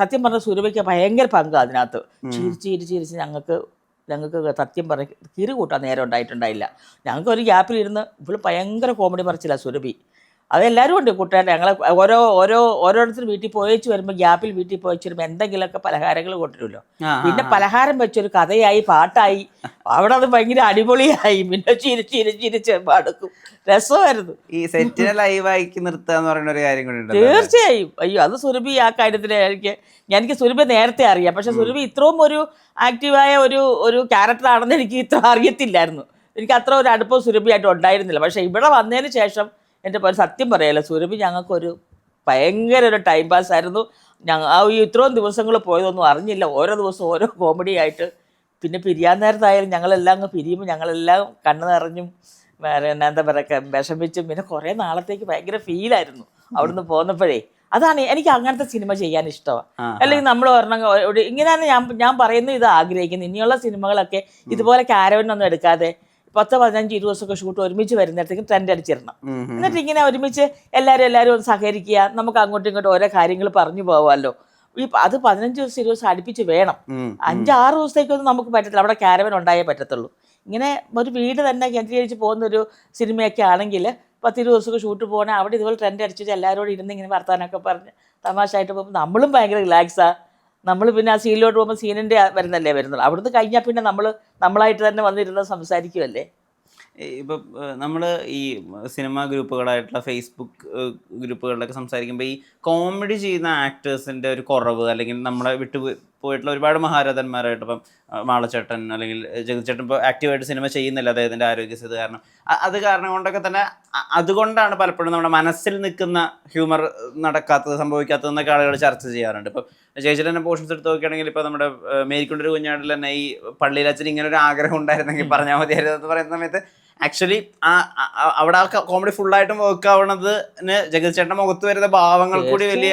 സത്യം പറഞ്ഞ സുരഭിക്ക് ഭയങ്കര പങ്കാണ് അതിനകത്ത്. ചിരിച്ച് ഞങ്ങൾക്ക് സത്യം പറഞ്ഞ കിറി കൂട്ടാൻ നേരം ഉണ്ടായിട്ടുണ്ടായില്ല. ഞങ്ങൾക്ക് ഒരു ഗ്യാപ്പിലിരുന്ന് ഇപ്പോൾ ഭയങ്കര കോമഡി പറിച്ചില്ല സുരഭി. അതെല്ലാവരും ഉണ്ട് കൂട്ടുകാർ. ഞങ്ങൾ ഓരോരുത്തർ വീട്ടിൽ പോയിച്ച് വരുമ്പോൾ ഗ്യാപ്പിൽ വീട്ടിൽ പോയിച്ച് വരുമ്പോൾ എന്തെങ്കിലുമൊക്കെ പലഹാരങ്ങൾ കൊണ്ടുവരുമല്ലോ. പിന്നെ പലഹാരം വെച്ചൊരു കഥയായി, പാട്ടായി, അവിടെ അത് ഭയങ്കര അടിപൊളിയായി. പിന്നെ ചിരിച്ച് അടുക്കും. രസമായിരുന്നു. ഈ സെറ്റിനെ ലൈവാക്കി നിർത്തുക എന്ന് പറയുന്ന ഒരു കാര്യം കൂടി ഉണ്ട്. തീർച്ചയായും. അയ്യോ, അത് സുരഭി ആ കാര്യത്തിൽ എനിക്ക് സുരഭി നേരത്തെ അറിയാം. പക്ഷെ സുരഭി ഇത്രയും ഒരു ആക്റ്റീവായ ഒരു ക്യാരക്ടറാണെന്ന് എനിക്ക് ഇത്ര അറിയത്തില്ലായിരുന്നു. എനിക്ക് അത്ര ഒരു അടുപ്പം സുരഭിയായിട്ട് ഉണ്ടായിരുന്നില്ല. പക്ഷെ ഇവിടെ വന്നതിന് ശേഷം എൻ്റെ സത്യം പറയാലോ, സുരഭി ഞങ്ങൾക്കൊരു ഭയങ്കര ഒരു ടൈം പാസ് ആയിരുന്നു. ഈ ഇത്രയും ദിവസങ്ങൾ പോയതൊന്നും അറിഞ്ഞില്ല. ഓരോ ദിവസവും ഓരോ കോമഡി ആയിട്ട്. പിന്നെ പിരിയാൻ നേരത്തായാലും ഞങ്ങളെല്ലാം അങ്ങ് പിരിയുമ്പോൾ ഞങ്ങളെല്ലാം കണ്ണു നിറഞ്ഞും എന്താ പറയുക വിഷമിച്ചും. പിന്നെ കുറേ നാളത്തേക്ക് ഭയങ്കര ഫീലായിരുന്നു അവിടുന്ന് പോന്നപ്പോഴേ. അതാണ് എനിക്ക് അങ്ങനത്തെ സിനിമ ചെയ്യാൻ ഇഷ്ടമാണ്. അല്ലെങ്കിൽ നമ്മൾ പറഞ്ഞ ഇങ്ങനെയാണ് ഞാൻ പറയുന്നത്, ഇത് ആഗ്രഹിക്കുന്നത്. ഇനിയുള്ള സിനിമകളൊക്കെ ഇതുപോലെ കാരവനൊന്നും എടുക്കാതെ 10-15-20 ദിവസമൊക്കെ ഷൂട്ട് ഒരുമിച്ച് വരുന്നിടത്തേക്ക് ട്രെൻഡ് അടിച്ചിരണം. എന്നിട്ട് ഇങ്ങനെ ഒരുമിച്ച് എല്ലാവരും ഒന്ന് സഹകരിക്കുക. നമുക്ക് അങ്ങോട്ടും ഇങ്ങോട്ടും ഓരോ കാര്യങ്ങൾ പറഞ്ഞു പോകാമല്ലോ. അത് 15-20 ദിവസം അടുപ്പിച്ച് വേണം. 5-6 ദിവസത്തേക്കൊന്നും നമുക്ക് പറ്റത്തില്ല. അവിടെ കാരവൻ ഉണ്ടായേ പറ്റത്തുള്ളൂ. ഇങ്ങനെ ഒരു വീട് തന്നെ കേന്ദ്രീകരിച്ച് പോകുന്നൊരു സിനിമയൊക്കെ ആണെങ്കിൽ 10-20 ദിവസമൊക്കെ ഷൂട്ട് പോകണേ അവിടെ ഇതുപോലെ ട്രെൻഡ് അടിച്ചിട്ട് എല്ലാവരോടും ഇരുന്ന് ഇങ്ങനെ വർത്താനൊക്കെ പറഞ്ഞ് തമാശയായിട്ട് പോകുമ്പോൾ നമ്മളും ഭയങ്കര റിലാക്സാണ്. നമ്മൾ പിന്നെ ആ സീനിലോട്ട് പോകുമ്പോൾ സീനിൻ്റെ വരുന്നുള്ളൂ. അവിടുന്ന് കഴിഞ്ഞാൽ പിന്നെ നമ്മളായിട്ട് തന്നെ വന്നിരുന്ന് സംസാരിക്കുമല്ലേ. ഇപ്പം നമ്മൾ ഈ സിനിമ ഗ്രൂപ്പുകളായിട്ടുള്ള ഫേസ്ബുക്ക് ഗ്രൂപ്പുകളിലൊക്കെ സംസാരിക്കുമ്പോൾ ഈ കോമഡി ചെയ്യുന്ന ആക്ടേഴ്സിൻ്റെ ഒരു കുറവ്, അല്ലെങ്കിൽ നമ്മളെ വിട്ടു പോയിട്ടുള്ള ഒരുപാട് മഹാരഥന്മാരായിട്ട് ഇപ്പം മാളച്ചേട്ടൻ അല്ലെങ്കിൽ ജഗതിച്ചേട്ടൻ ഇപ്പോൾ ആക്റ്റീവായിട്ട് സിനിമ ചെയ്യുന്നില്ല അദ്ദേഹത്തിൻ്റെ ആരോഗ്യസ്ഥിതി കാരണം. അത് കാരണം കൊണ്ടൊക്കെ തന്നെ അതുകൊണ്ടാണ് പലപ്പോഴും നമ്മുടെ മനസ്സിൽ നിൽക്കുന്ന ഹ്യൂമർ നടക്കാത്തത് സംഭവിക്കാത്തതെന്നൊക്കെ ആളുകൾ ചർച്ച ചെയ്യാറുണ്ട്. ഇപ്പം ചേച്ചിയുടെ തന്നെ പോർഷൻസ് എടുത്ത് നോക്കുകയാണെങ്കിൽ ഇപ്പോൾ നമ്മുടെ മേരിക്കൊണ്ടൊരു കുഞ്ഞാടിൽ തന്നെ ഈ പള്ളിയിലച്ഛൻ ഇങ്ങനെ ഒരു ആഗ്രഹം ഉണ്ടായിരുന്നെങ്കിൽ പറഞ്ഞാൽ മതിയായിരുന്നു എന്ന് പറയുന്ന സമയത്ത് ആക്ച്വലി അവിടെ ആ കോമഡി ഫുള്ളായിട്ടും വർക്ക് ആവണതിന് ജഗതിച്ചേട്ടൻ്റെ മുഖത്ത് വരുന്ന ഭാവങ്ങൾ കൂടി വലിയ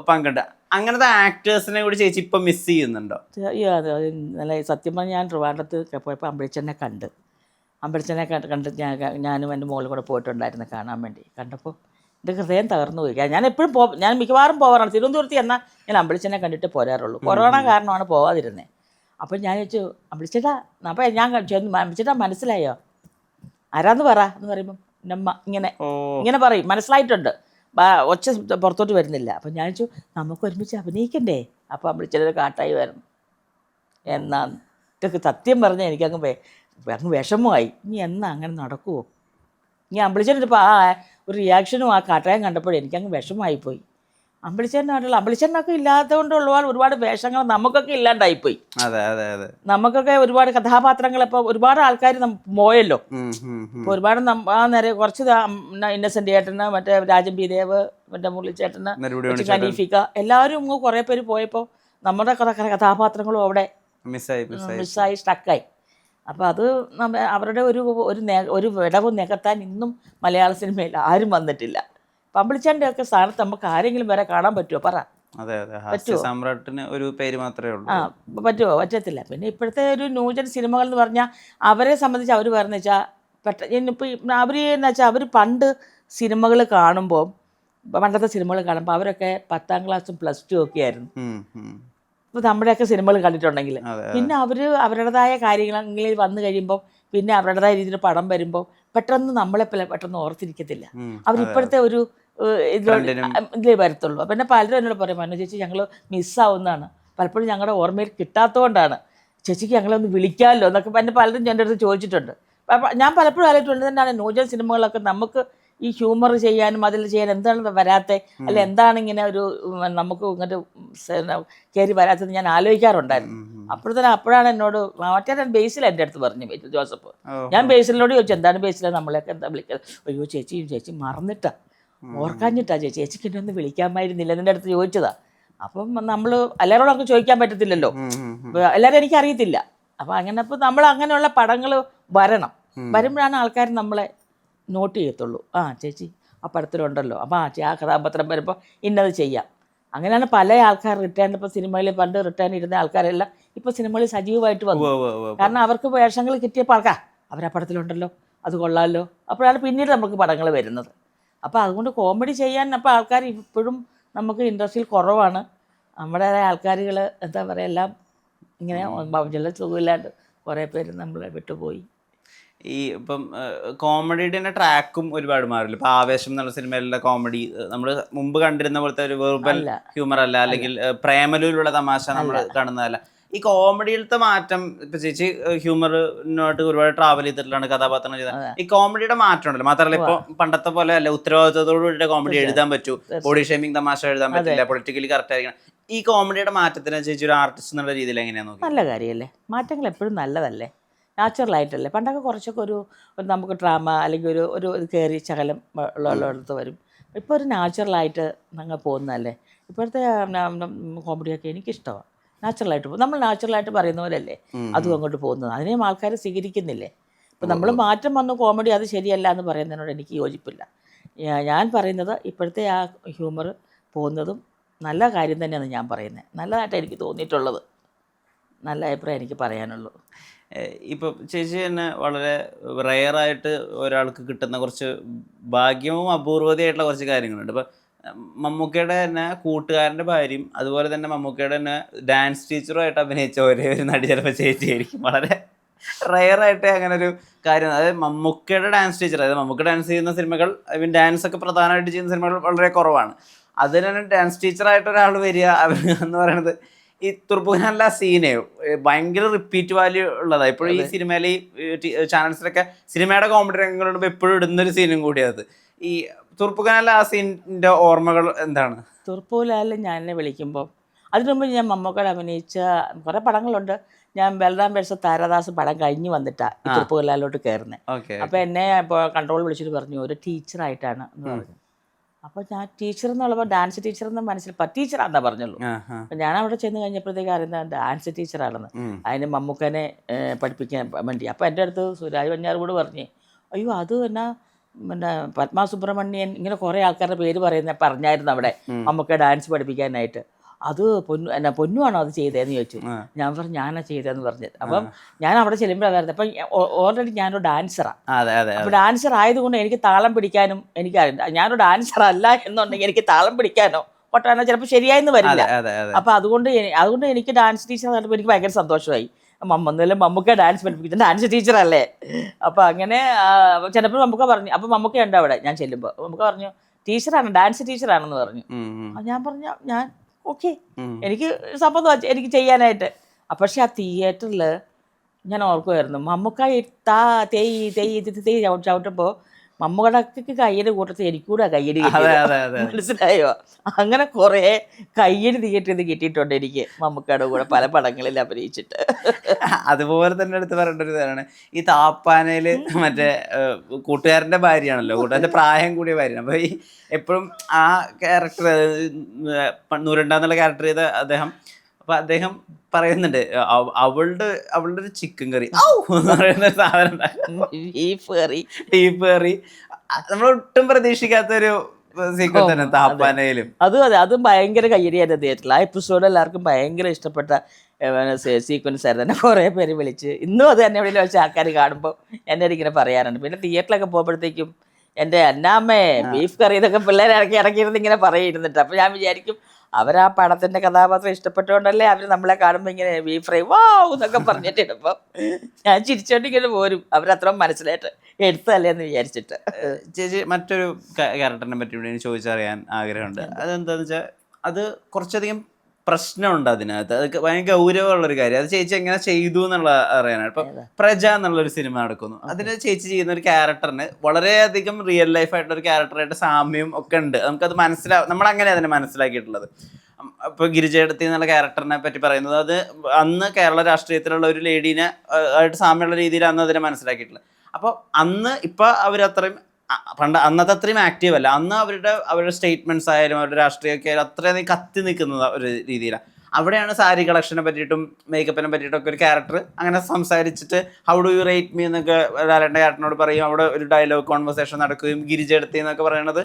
പങ്കുണ്ട്. അങ്ങനത്തെ ആക്ടേഴ്സിനെ കൂടി ചേച്ചി ഇപ്പം മിസ് ചെയ്യുന്നുണ്ടോ? നല്ല സത്യം പറഞ്ഞാൽ ഞാൻ ട്രിവാൻഡ്രത്ത് പോയപ്പോൾ അമ്പലച്ചനെ കണ്ട് ഞാനും എൻ്റെ മോളും കൂടെ പോയിട്ടുണ്ടായിരുന്നു കാണാൻ വേണ്ടി. കണ്ടപ്പോൾ എൻ്റെ ഹൃദയം തകർന്നു പോയി. ഞാൻ എപ്പോഴും ഞാൻ മിക്കവാറും പോകാറാണ്. തിരുവനന്തപുരത്ത് എന്നാൽ ഞാൻ അമ്പലച്ചനെ കണ്ടിട്ട് പോരാറുള്ളൂ. കൊറോണ കാരണമാണ് പോകാതിരുന്നത്. അപ്പോൾ ഞാൻ ചോദിച്ചു അമ്പലച്ചേട്ടാ, അപ്പോൾ ഞാൻ ചെന്ന് അമ്പലച്ചേട്ടാ മനസ്സിലായോ ആരാന്ന് പറ എന്ന് പറയുമ്പം നമ്മ ഇങ്ങനെ പറയും, മനസ്സിലായിട്ടുണ്ട്, ഒച്ച പുറത്തോട്ട് വരുന്നില്ല. അപ്പം ഞാൻ ചോദിച്ചു നമുക്ക് ഒരുമിച്ച് അഭിനയിക്കണ്ടേ? അപ്പോൾ അമ്പലച്ചേട്ടൻ്റെ കാട്ടായി വരുന്നു. എന്നാന്ന് ഇതൊക്കെ സത്യം പറഞ്ഞാൽ എനിക്കങ്ങ് അങ്ങ് വിഷമമായി. ഇനി എന്നാ അങ്ങനെ നടക്കുമോ? ഇനി അമ്പലച്ചേട്ടനിപ്പോൾ ഒരു റിയാക്ഷനും ആ കാട്ടായം കണ്ടപ്പോഴേ എനിക്കങ്ങ് വിഷമമായിപ്പോയി. അമ്പലച്ചേട്ടനൊക്കെ ഇല്ലാത്തതുകൊണ്ടുള്ള ഒരുപാട് വേഷങ്ങൾ നമുക്കൊക്കെ ഇല്ലാണ്ടായിപ്പോയി. നമുക്കൊക്കെ ഒരുപാട് കഥാപാത്രങ്ങൾ ഇപ്പോൾ ഒരുപാട് ആൾക്കാർ പോയല്ലോ. ഇപ്പോൾ ഒരുപാട് കുറച്ച് ഇന്നസെന്റ് ചേട്ടന്, മറ്റേ രാജൻ പി ദേവ്, മറ്റേ മുരളിച്ചേട്ടന്, ഖനീഫിക്ക, എല്ലാവരും കുറേ പേര് പോയപ്പോൾ നമ്മുടെ കഥാപാത്രങ്ങളും അവിടെ മിസ്സായി സ്റ്റക്കായി. അപ്പോൾ അത് അവരുടെ ഒരു വിടവ് നികത്താൻ ഇന്നും മലയാള സിനിമയിൽ ആരും വന്നിട്ടില്ല. അമ്പലച്ചേട്ടൻ്റെ ഒക്കെ സ്ഥാനത്ത് നമുക്ക് ആരെങ്കിലും വരെ കാണാൻ പറ്റുമോ? പറ. സാമ്രാട്ടിന് ഒരു പേര് മാത്രമേ ഉള്ളൂ. പറ്റുമോ? പറ്റത്തില്ല. പിന്നെ ഇപ്പോഴത്തെ ഒരു ന്യൂജൻ സിനിമകൾ എന്ന് പറഞ്ഞാൽ അവരെ സംബന്ധിച്ച് അവർ പറയുന്നത് വെച്ചാൽ ഇപ്പോൾ അവർ എന്ന് വെച്ചാൽ അവർ പണ്ട് സിനിമകൾ കാണുമ്പോൾ, പണ്ടത്തെ സിനിമകൾ കാണുമ്പോൾ അവരൊക്കെ 10ാം ക്ലാസ്സും +2 ഒക്കെ ആയിരുന്നു. ഇപ്പോൾ നമ്മുടെയൊക്കെ സിനിമകൾ കണ്ടിട്ടുണ്ടെങ്കിൽ പിന്നെ അവർ അവരുടേതായ കാര്യങ്ങളിൽ വന്നു കഴിയുമ്പോൾ പിന്നെ അവരുടേതായ രീതിയിൽ പടം വരുമ്പോൾ പെട്ടെന്ന് നമ്മളെ പെട്ടെന്ന് ഓർത്തിരിക്കത്തില്ല. അവരിപ്പോഴത്തെ ഒരു ഇതിലേ വരത്തുള്ളൂ. പിന്നെ പലരും എന്നോട് പറയും മനോ ചേച്ചി ഞങ്ങൾ മിസ്സാവുന്നതാണ്, പലപ്പോഴും ഞങ്ങളുടെ ഓർമ്മയിൽ കിട്ടാത്തതുകൊണ്ടാണ്, ചേച്ചിക്ക് ഞങ്ങളൊന്ന് വിളിക്കാമല്ലോ എന്നൊക്കെ എന്നെ പലരും എൻ്റെ അടുത്ത് ചോദിച്ചിട്ടുണ്ട്. ഞാൻ പലപ്പോഴും ആലോചിച്ചിട്ടുണ്ട് തന്നെയാണ് ന്യൂജൻ സിനിമകളൊക്കെ നമുക്ക് ഈ ഹ്യൂമർ ചെയ്യാനും അതിൽ ചെയ്യാൻ എന്താണ് വരാത്തത്, അല്ല എന്താണ് ഇങ്ങനെ ഒരു നമുക്ക് ഇങ്ങോട്ട് കയറി വരാത്തത് ഞാൻ ആലോചിക്കാറുണ്ടായിരുന്നു. അപ്പോഴാണ് എന്നോട് മറ്റേ ബേസിൽ എൻ്റെ അടുത്ത് പറഞ്ഞു ബേസിൽ ജോസഫ്. ഞാൻ ബേസിലിനോട് ചോദിച്ചു എന്താണ് ബേസിൽ നമ്മളെയൊക്കെ എന്താ വിളിക്കുന്നത്? അയ്യോ ചേച്ചി മറന്നിട്ടാ, ഓർക്കാഞ്ഞിട്ടാ ചേച്ചിക്ക് എന്നെ ഒന്ന് വിളിക്കാമായിരുന്നില്ല എൻ്റെ അടുത്ത് ചോദിച്ചതാ. അപ്പം നമ്മൾ എല്ലാവരോടൊക്കെ ചോദിക്കാൻ പറ്റത്തില്ലല്ലോ, എല്ലാവരും എനിക്കറിയത്തില്ല. അപ്പം അങ്ങനെ അപ്പോൾ നമ്മൾ അങ്ങനെയുള്ള പടങ്ങൾ വരുമ്പോഴാണ് ആൾക്കാർ നമ്മളെ നോട്ട് ചെയ്യത്തുള്ളൂ. ചേച്ചി ആ പടത്തിലുണ്ടല്ലോ, അപ്പോൾ ആ കഥാപാത്രം വരുമ്പോൾ ഇന്നത് ചെയ്യാം. അങ്ങനെയാണ് പല ആൾക്കാർ ഇപ്പോൾ സിനിമയിൽ പണ്ട് റിട്ടേൺ ഇരുന്ന ആൾക്കാരെല്ലാം ഇപ്പോൾ സിനിമകളിൽ സജീവമായിട്ട് വന്നു. കാരണം അവർക്ക് വേഷങ്ങൾ കിട്ടിയപ്പോൾ അവരാ പടത്തിലുണ്ടല്ലോ, അത് കൊള്ളാമല്ലോ. അപ്പോഴാണ് പിന്നീട് നമുക്ക് പടങ്ങൾ വരുന്നത്. അപ്പോൾ അതുകൊണ്ട് കോമഡി ചെയ്യാൻ അപ്പോൾ ആൾക്കാർ ഇപ്പോഴും നമുക്ക് ഇൻഡസ്ട്രിയിൽ കുറവാണ്. നമ്മുടെ ആൾക്കാരുകൾ എന്താ പറയുക എല്ലാം ഇങ്ങനെ ചില സുഖമില്ലാണ്ട് കുറേ പേര് നമ്മളെ വിട്ടുപോയി. ഈ ഇപ്പം കോമഡിയുടെ തന്നെ ട്രാക്കും ഒരുപാട് മാറില്ല. ഇപ്പം ആവേശം എന്നുള്ള സിനിമയിലുള്ള കോമഡി നമ്മൾ മുമ്പ് കണ്ടിരുന്ന പോലത്തെ ഒരു വെർബൽ ഹ്യൂമർ അല്ല, അല്ലെങ്കിൽ പ്രേമലൂരിലുള്ള തമാശ നമ്മൾ കാണുന്നതല്ല. ഈ കോമഡിയിലത്തെ മാറ്റം ഇപ്പൊ ചേച്ചി ഹ്യൂമറിനോട്ട് ഒരുപാട് ട്രാവൽ ചെയ്തിട്ടുള്ളതാണ് കഥാപാത്രങ്ങൾ ചെയ്തത്. ഈ കോമഡിയുടെ മാറ്റം ഉണ്ടല്ലോ, മാത്രമല്ല ഇപ്പൊ പണ്ടത്തെ പോലെ അല്ല ഉത്തരവാദിത്തത്തോടുകൂടി കോമഡി എഴുതാൻ പറ്റൂ, ബോഡി ഷേമിംഗ് തമാശ എഴുതാൻ പറ്റില്ല, പൊളിറ്റിക്കലി കറക്റ്റ് ആയിരിക്കണം. ഈ കോമഡിയുടെ മാറ്റത്തിനെ ചേച്ചി ഒരു ആർട്ടിസ്റ്റ് എന്നുള്ള രീതിയിൽ എങ്ങനെയാ നോക്കുന്നത്? നല്ല കാര്യമല്ലേ, മാറ്റങ്ങൾ എപ്പോഴും നല്ലതല്ലേ, നാച്ചുറലായിട്ടല്ലേ. പണ്ടൊക്കെ കുറച്ചൊക്കെ ഒരു നമുക്ക് ഡ്രാമ അല്ലെങ്കിൽ ഒരു കയറി ശകലം ഉള്ളിടത്ത് വരും. ഇപ്പോൾ ഒരു നാച്ചുറലായിട്ട് അങ്ങ് പോകുന്നതല്ലേ. ഇപ്പോഴത്തെ കോമഡിയൊക്കെ എനിക്കിഷ്ടമാണ്. നാച്ചുറലായിട്ട് പോകും, നമ്മൾ നാച്ചുറലായിട്ട് പറയുന്ന പോലെയല്ലേ അതും അങ്ങോട്ട് പോകുന്നത്. അതിനെയും ആൾക്കാർ സ്വീകരിക്കുന്നില്ലേ. ഇപ്പം നമ്മൾ മാറ്റം വന്നു കോമഡി അത് ശരിയല്ല എന്ന് പറയുന്നതിനോട് എനിക്ക് യോജിപ്പില്ല. ഞാൻ പറയുന്നത് ഇപ്പോഴത്തെ ആ ഹ്യൂമർ പോകുന്നതും നല്ല കാര്യം തന്നെയാണ് ഞാൻ പറയുന്നത്. നല്ലതായിട്ട് എനിക്ക് തോന്നിയിട്ടുള്ളത്, നല്ല അഭിപ്രായം എനിക്ക് പറയാനുള്ളൂ. ഇപ്പം ചേച്ചി തന്നെ വളരെ റെയറായിട്ട് ഒരാൾക്ക് കിട്ടുന്ന കുറച്ച് ഭാഗ്യവും അപൂർവതയായിട്ടുള്ള കുറച്ച് കാര്യങ്ങളുണ്ട്. ഇപ്പം മമ്മൂക്കയുടെ തന്നെ കൂട്ടുകാരൻ്റെ ഭാര്യയും അതുപോലെ തന്നെ മമ്മൂക്കയുടെ തന്നെ ഡാൻസ് ടീച്ചറുമായിട്ട് അഭിനയിച്ച ഒരേ ഒരു നടി ചിലപ്പോൾ ചേച്ചിയായിരിക്കും. വളരെ റെയറായിട്ട് അങ്ങനെ ഒരു കാര്യം. അതായത് മമ്മൂക്കയുടെ ഡാൻസ് ടീച്ചർ, അതായത് മമ്മൂക്ക ഡാൻസ് ചെയ്യുന്ന സിനിമകൾ, ഐ മീൻ ഡാൻസ് ഒക്കെ പ്രധാനമായിട്ട് ചെയ്യുന്ന സിനിമകൾ വളരെ കുറവാണ്. അതിന് ഡാൻസ് ടീച്ചറായിട്ട് ഒരാൾ വരിക എന്ന് പറയുന്നത് ഈ തുർപ്പുഖാനിലെ സീനെ ഭയങ്കര റിപ്പീറ്റ് വാല്യൂ ഉള്ളതാണ്. ഇപ്പോഴും ഈ സിനിമയിൽ ഈ ചാനൽസിലൊക്കെ സിനിമയുടെ കോമഡി രംഗങ്ങളുണ്ട് എപ്പോഴും ഇടുന്നൊരു സീനും കൂടിയത്. ഈ തുർപ്പുഖാനിലെ ആ സീനിൻ്റെ ഓർമ്മകൾ എന്താണ്? തുർപ്പുഖാനിൽ ഞാൻ എന്നെ വിളിക്കുമ്പോൾ അതിനു മുമ്പ് ഞാൻ മമ്മൂക്കയുടെ അഭിനയിച്ച കുറേ പടങ്ങളുണ്ട്. ഞാൻ ബൽറാം വേഴ്സസ് താരാദാസ് പടം കഴിഞ്ഞ് വന്നിട്ടാണ് ഈ തുറുപ്പുകല്ലാലോട്ട് കയറുന്നത്. അപ്പോൾ എന്നെ ഇപ്പോൾ കൺട്രോൾ വിളിച്ചിട്ട് പറഞ്ഞു ഒരു ടീച്ചറായിട്ടാണ് എന്ന് പറഞ്ഞു. അപ്പോൾ ഞാൻ ടീച്ചർ എന്നുള്ളപ്പോൾ ഡാൻസ് ടീച്ചർ എന്ന് ടീച്ചറാണെന്നാ പറഞ്ഞുള്ളൂ. അപ്പം ഞാൻ അവിടെ ചെന്ന് കഴിഞ്ഞപ്പോഴത്തേക്ക് അറിയുന്നത് ഡാൻസ് ടീച്ചറാണെന്ന്. അതിന് മമ്മൂക്കനെ പഠിപ്പിക്കാൻ വേണ്ടി. അപ്പോൾ എൻ്റെ അടുത്ത് സുരാജ് വെഞ്ഞാറമൂട് പറഞ്ഞേ, അയ്യോ അത് എന്നാ പിന്നെ പത്മ സുബ്രഹ്മണ്യൻ ഇങ്ങനെ കുറേ ആൾക്കാരുടെ പേര് പറഞ്ഞായിരുന്നു അവിടെ മമ്മൂക്ക ഡാൻസ് പഠിപ്പിക്കാനായിട്ട്. അത് പൊന്നുവാണോ അത് ചെയ്തതെന്ന് ചോദിച്ചു. ഞാൻ പറഞ്ഞു ഞാനാ ചെയ്തതെന്ന് പറഞ്ഞത്. അപ്പം ഞാൻ അവിടെ ചെല്ലുമ്പോഴാണ് വരുന്നത്. അപ്പം ഓൾറെഡി ഞാനൊരു ഡാൻസറാണ്. അപ്പോൾ ഡാൻസർ ആയതുകൊണ്ട് എനിക്ക് താളം പിടിക്കാനും എനിക്കറിയില്ല. ഞാനൊരു ഡാൻസർ അല്ല എന്നുണ്ടെങ്കിൽ എനിക്ക് താളം പിടിക്കാനോ ഒട്ടാനോ ചിലപ്പോൾ ശരിയായെന്ന് വരില്ല. അപ്പം അതുകൊണ്ട് എനിക്ക് ഡാൻസ് ടീച്ചർ കണ്ടപ്പോൾ എനിക്ക് ഭയങ്കര സന്തോഷമായി. ഒന്നുമില്ല മമ്മൂക്ക ഡാൻസ് പഠിപ്പിക്കുന്നത് ഡാൻസ് ടീച്ചറല്ലേ. അപ്പോൾ അങ്ങനെ ചിലപ്പോൾ മമ്മൂക്ക പറഞ്ഞു. അപ്പം മമ്മൂക്ക ഉണ്ട് അവിടെ ഞാൻ ചെല്ലുമ്പോൾ. മമ്മൂക്ക പറഞ്ഞു ടീച്ചറാണ്, ഡാൻസ് ടീച്ചറാണെന്ന് പറഞ്ഞു. ഞാൻ പറഞ്ഞു ഞാൻ ഓക്കെ, എനിക്ക് സമ്മതം എനിക്ക് ചെയ്യാനായിട്ട്. പക്ഷെ ആ തിയേറ്ററിൽ ഞാൻ ഓർക്കുമായിരുന്നു മമ്മൂക്ക ചവിട്ടുമ്പോൾ മമ്മൂക്കടക്ക് കയ്യടി കൂട്ടത്തിൽ എനിക്കൂടെ കയ്യടി മനസ്സിലായോ? അങ്ങനെ കുറേ കയ്യടി തിയേറ്ററിൽ കിട്ടിയിട്ടുണ്ട് എനിക്ക് മമ്മൂക്കയുടെ കൂടെ പല പടങ്ങളിൽ അഭിനയിച്ചിട്ട്. അതുപോലെ തന്നെ എടുത്ത് പറയേണ്ട ഒരു ഇതാണ് ഈ താപ്പാനയില് മറ്റേ കൂട്ടുകാരന്റെ ഭാര്യയാണല്ലോ, കൂട്ടുകാരന്റെ പ്രായം കൂടിയ ഭാര്യയാണ്. അപ്പൊ ഈ എപ്പോഴും ആ ക്യാരക്ടർ നൂരണ്ടാന്നുള്ള ക്യാരക്ടർ ചെയ്ത അദ്ദേഹം, അപ്പൊ അദ്ദേഹം പറയുന്നുണ്ട് അവളുടെ ഒരു ചിക്കൻ കറി എന്ന് പറയുന്ന സാധനം, ബീഫ് കറി നമ്മൾ ഒട്ടും പ്രതീക്ഷിക്കാത്തൊരു സീക്വൻസ് തന്നെ താപ്പാനയിലും. അതും ഭയങ്കര കയ്യടിയായിരുന്നു തിയേറ്ററിൽ. ആ എപ്പിസോഡ് എല്ലാവർക്കും ഭയങ്കര ഇഷ്ടപ്പെട്ട സീക്വൻസ് ആയിരുന്നു. തന്നെ കുറേ പേര് വിളിച്ച് ഇന്നും അത് തന്നെ എവിടെയെങ്കിലും വെച്ച് ആൾക്കാർ കാണുമ്പോൾ എന്നോട് ഇങ്ങനെ പറയാറുണ്ട്. പിന്നെ തിയേറ്ററിലൊക്കെ പോകുമ്പോഴത്തേക്കും എൻ്റെ അന്നാമ്മേ ബീഫ് കറി ഇതൊക്കെ പിള്ളേരെ ഇറക്കിയിരുന്ന് ഇങ്ങനെ പറയുന്നുണ്ട്. അപ്പോൾ ഞാൻ വിചാരിക്കും അവരാ പടത്തിൻ്റെ കഥാപാത്രം ഇഷ്ടപ്പെട്ടുകൊണ്ടല്ലേ അവർ നമ്മളെ കാണുമ്പോൾ ഇങ്ങനെ ബീഫ് ഫ്രൈ വാവ് എന്നൊക്കെ പറഞ്ഞിട്ട് ഇടുമ്പോൾ ഞാൻ ചിരിച്ചോണ്ട് ഇങ്ങനെ പോരും. അവരത്ര മനസ്സിലായിട്ട് എടുത്തല്ലേ എന്ന് വിചാരിച്ചിട്ട്. ചേച്ചി മറ്റൊരു ക്യാരക്ടറിനെ പറ്റി ഇവിടെ ചോദിച്ചറിയാൻ ആഗ്രഹമുണ്ട്. അതെന്താണെന്ന് വെച്ചാൽ അത് കുറച്ചധികം പ്രശ്നമുണ്ട് അതിനകത്ത്. അത് ഭയങ്കര ഗൗരവമുള്ളൊരു കാര്യം. അത് ചേച്ചി എങ്ങനെ ചെയ്തു എന്നുള്ള അറിയാനാണ്. ഇപ്പം പ്രജ എന്നുള്ളൊരു സിനിമ നടക്കുന്നു. അതിന് ചേച്ചി ചെയ്യുന്ന ഒരു ക്യാരക്ടറിന് വളരെയധികം റിയൽ ലൈഫ് ആയിട്ടുള്ള ഒരു ക്യാരക്ടറായിട്ട് സാമ്യം ഒക്കെ ഉണ്ട്. നമുക്കത് നമ്മളങ്ങനെ അതിനെ മനസ്സിലാക്കിയിട്ടുള്ളത്. ഇപ്പോൾ ഗിരിജയടത്തി എന്നുള്ള ക്യാരക്ടറിനെ പറ്റി പറയുന്നത് അത് അന്ന് കേരള രാഷ്ട്രീയത്തിലുള്ള ഒരു ലേഡീനെ ആയിട്ട് സാമ്യമുള്ള രീതിയിൽ അന്ന് അതിനെ മനസ്സിലാക്കിയിട്ടുള്ളത്. അപ്പോൾ അന്ന് ഇപ്പം അവരത്രയും അന്നത്തെ അത്രയും ആക്റ്റീവ് അല്ല. അന്ന് അവരുടെ സ്റ്റേറ്റ്മെന്റ്സ് ആയാലും അവരുടെ രാഷ്ട്രീയമൊക്കെ ആയാലും അത്രയധികം കത്തി നിൽക്കുന്ന ഒരു രീതിയിലാണ്. അവിടെയാണ് സാരി കളക്ഷനെ പറ്റിയിട്ടും മേക്കപ്പിനെ പറ്റിയിട്ടും ഒക്കെ ഒരു ക്യാരക്ടർ അങ്ങനെ സംസാരിച്ചിട്ട് how do you rate me എന്നൊക്കെ ലാലേട്ടൻ്റെ ക്യാരക്ടറിനോട് പറയും. അവിടെ ഒരു ഡയലോഗ് കോൺവെർസേഷൻ നടക്കുകയും ഗിരിജെടുത്തി എന്നൊക്കെ പറയുന്നത്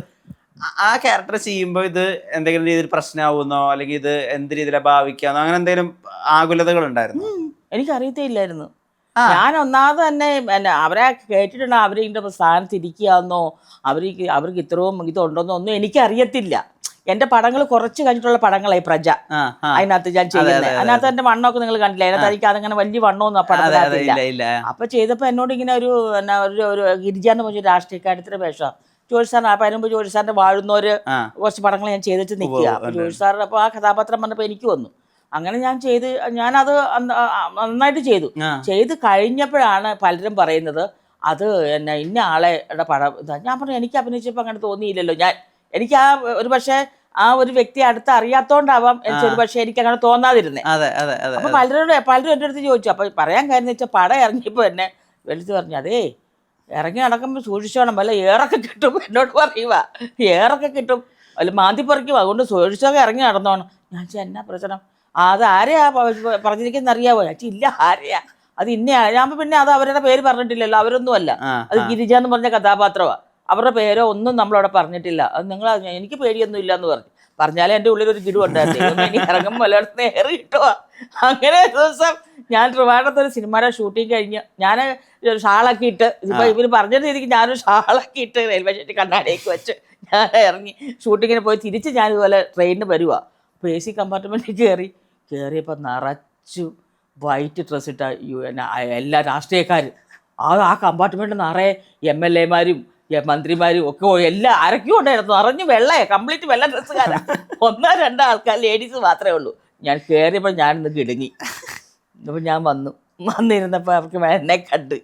ആ ക്യാരക്ടർ ചെയ്യുമ്പോൾ ഇത് എന്തെങ്കിലും രീതിയിൽ പ്രശ്നമാവുന്നോ അല്ലെങ്കിൽ ഇത് എന്ത് രീതിയിലാണ് ഭാവിക്കാന്നോ അങ്ങനെ എന്തെങ്കിലും ആകുലതകൾ ഉണ്ടായിരുന്നു? എനിക്കറിയത്തേ ഇല്ലായിരുന്നു. ഞാൻ ഒന്നാമത് തന്നെ അവരെ കേട്ടിട്ടുണ്ടോ അവരിൻ്റെ സ്ഥാനത്ത് ഇരിക്കുകയെന്നോ അവർക്ക് ഇത്രയും ഇതുണ്ടോന്നോ ഒന്നും എനിക്കറിയത്തില്ല. എൻ്റെ പടങ്ങൾ കുറച്ച് കഴിഞ്ഞിട്ടുള്ള പടങ്ങളായി പ്രജ അതിനകത്ത് ഞാൻ ചെയ്യുന്നത്. അതിനകത്ത് എൻ്റെ വണ്ണമൊക്കെ നിങ്ങൾ കണ്ടില്ല. അതിനകത്ത് എനിക്ക് അതങ്ങനെ വലിയ വണ്ണമൊന്നും ആ പടത്തിനകത്തില്ല. അപ്പൊ ചെയ്തപ്പോൾ എന്നോട് ഇങ്ങനെ ഒരു ഗിരിജാന്ന് പറഞ്ഞ രാഷ്ട്രീയക്കാരത്തിന്റെ വേഷം ജോഷി സാറിന്. അപ്പം അതിനുമ്പ് ജോഷി സാറിന്റെ വാഴുന്നവര് കുറച്ച് പടങ്ങൾ ഞാൻ ചെയ്തിട്ട് നിൽക്കുക. അപ്പൊ ജോഷി സാറിന് അപ്പോൾ ആ കഥാപാത്രം പറഞ്ഞപ്പോൾ എനിക്ക് വന്നു. അങ്ങനെ ഞാനത് നന്നായിട്ട് ചെയ്ത് കഴിഞ്ഞപ്പോഴാണ് പലരും പറയുന്നത് അത് ഇന്ന ആളുടെ പടം ഇതാ. ഞാൻ പറഞ്ഞു എനിക്ക് അഭിനയിച്ചപ്പോൾ അങ്ങനെ തോന്നിയില്ലല്ലോ. എനിക്ക് ഒരു പക്ഷേ ആ ഒരു വ്യക്തി അടുത്ത് അറിയാത്തോണ്ടാവാം ഒരു പക്ഷേ എനിക്ക് അങ്ങനെ തോന്നാതിരുന്നേ. അപ്പൊ പലരും എൻ്റെ അടുത്ത് ചോദിച്ചു. അപ്പൊ പറയാൻ കാര്യം വെച്ചാൽ പടം ഇറങ്ങിയപ്പോൾ എന്നെ വെളുത്ത് പറഞ്ഞു അതേ ഇറങ്ങി നടക്കുമ്പോൾ സൂക്ഷിച്ചോണം വല്ല ഏറൊക്കെ കിട്ടും. എന്നോട് പറയുക ഏറൊക്കെ കിട്ടും വല്ല മാന്തി പറിക്കും, അതുകൊണ്ട് സൂക്ഷിച്ചൊക്കെ ഇറങ്ങി നടന്നോണം. ഞാൻ എന്നാ പ്രശ്നം അത് ആരെയാ പറഞ്ഞിരിക്കുന്ന അറിയാവോ? ഞാൻ ഇല്ല ആരെയാ അത് ഇന്നയാ. ഞാൻ പിന്നെ അത് അവരുടെ പേര് പറഞ്ഞിട്ടില്ലല്ലോ, അവരൊന്നും അല്ല. അത് ഗിരിജ എന്ന് പറഞ്ഞ കഥാപാത്രമാണ്. അവരുടെ പേരോ ഒന്നും നമ്മളവിടെ പറഞ്ഞിട്ടില്ല. അത് എനിക്ക് പേടിയൊന്നും ഇല്ല എന്ന് പറഞ്ഞാലേ എൻ്റെ ഉള്ളിലൊരു ഗിഡു ഉണ്ടായിരുന്നു. ഇനി ഇറങ്ങുമ്പോൾ എല്ലായിടത്തും നേരെ കിട്ടുക. അങ്ങനെ ഒരു ദിവസം ഞാൻ ട്രിവാൻഡ്രത്തൊരു സിനിമയുടെ ഷൂട്ടിങ് കഴിഞ്ഞ് ഞാൻ ഷാളൊക്കെ ഇട്ട് ഇവർ പറഞ്ഞ രീതിക്ക് ഞാനൊരു ഷാളൊക്കെ ഇട്ട് റെയിൽവേ സ്റ്റേഷൻ കണ്ണാടിയൊക്കെ വെച്ച് ഞാൻ ഇറങ്ങി ഷൂട്ടിങ്ങിന് പോയി തിരിച്ച് ഞാനിതുപോലെ ട്രെയിനിന് വരുക. അപ്പോൾ AC കമ്പാർട്ട്മെൻറ്റിൽ കയറിയപ്പോൾ നിറച്ചു വൈറ്റ് ഡ്രസ് ഇട്ട എല്ലാ രാഷ്ട്രീയക്കാരും. ആ കമ്പാർട്ട്മെൻറ്റ് നിറയെ MLA മാരും മന്ത്രിമാരും ഒക്കെ എല്ലാം ആരൊക്കെയോ ഉണ്ടായിരുന്നു. നിറഞ്ഞു കംപ്ലീറ്റ് വെള്ള ഡ്രസ്സുകാരാണ്. 1-2 ആൾക്കാർ ലേഡീസ് മാത്രമേ ഉള്ളൂ. ഞാൻ കയറിയപ്പോൾ ഞാനിന്ന് കിടുങ്ങി. അപ്പോൾ ഞാൻ വന്നിരുന്നപ്പോൾ അവർക്ക് എന്നെ കണ്ട്.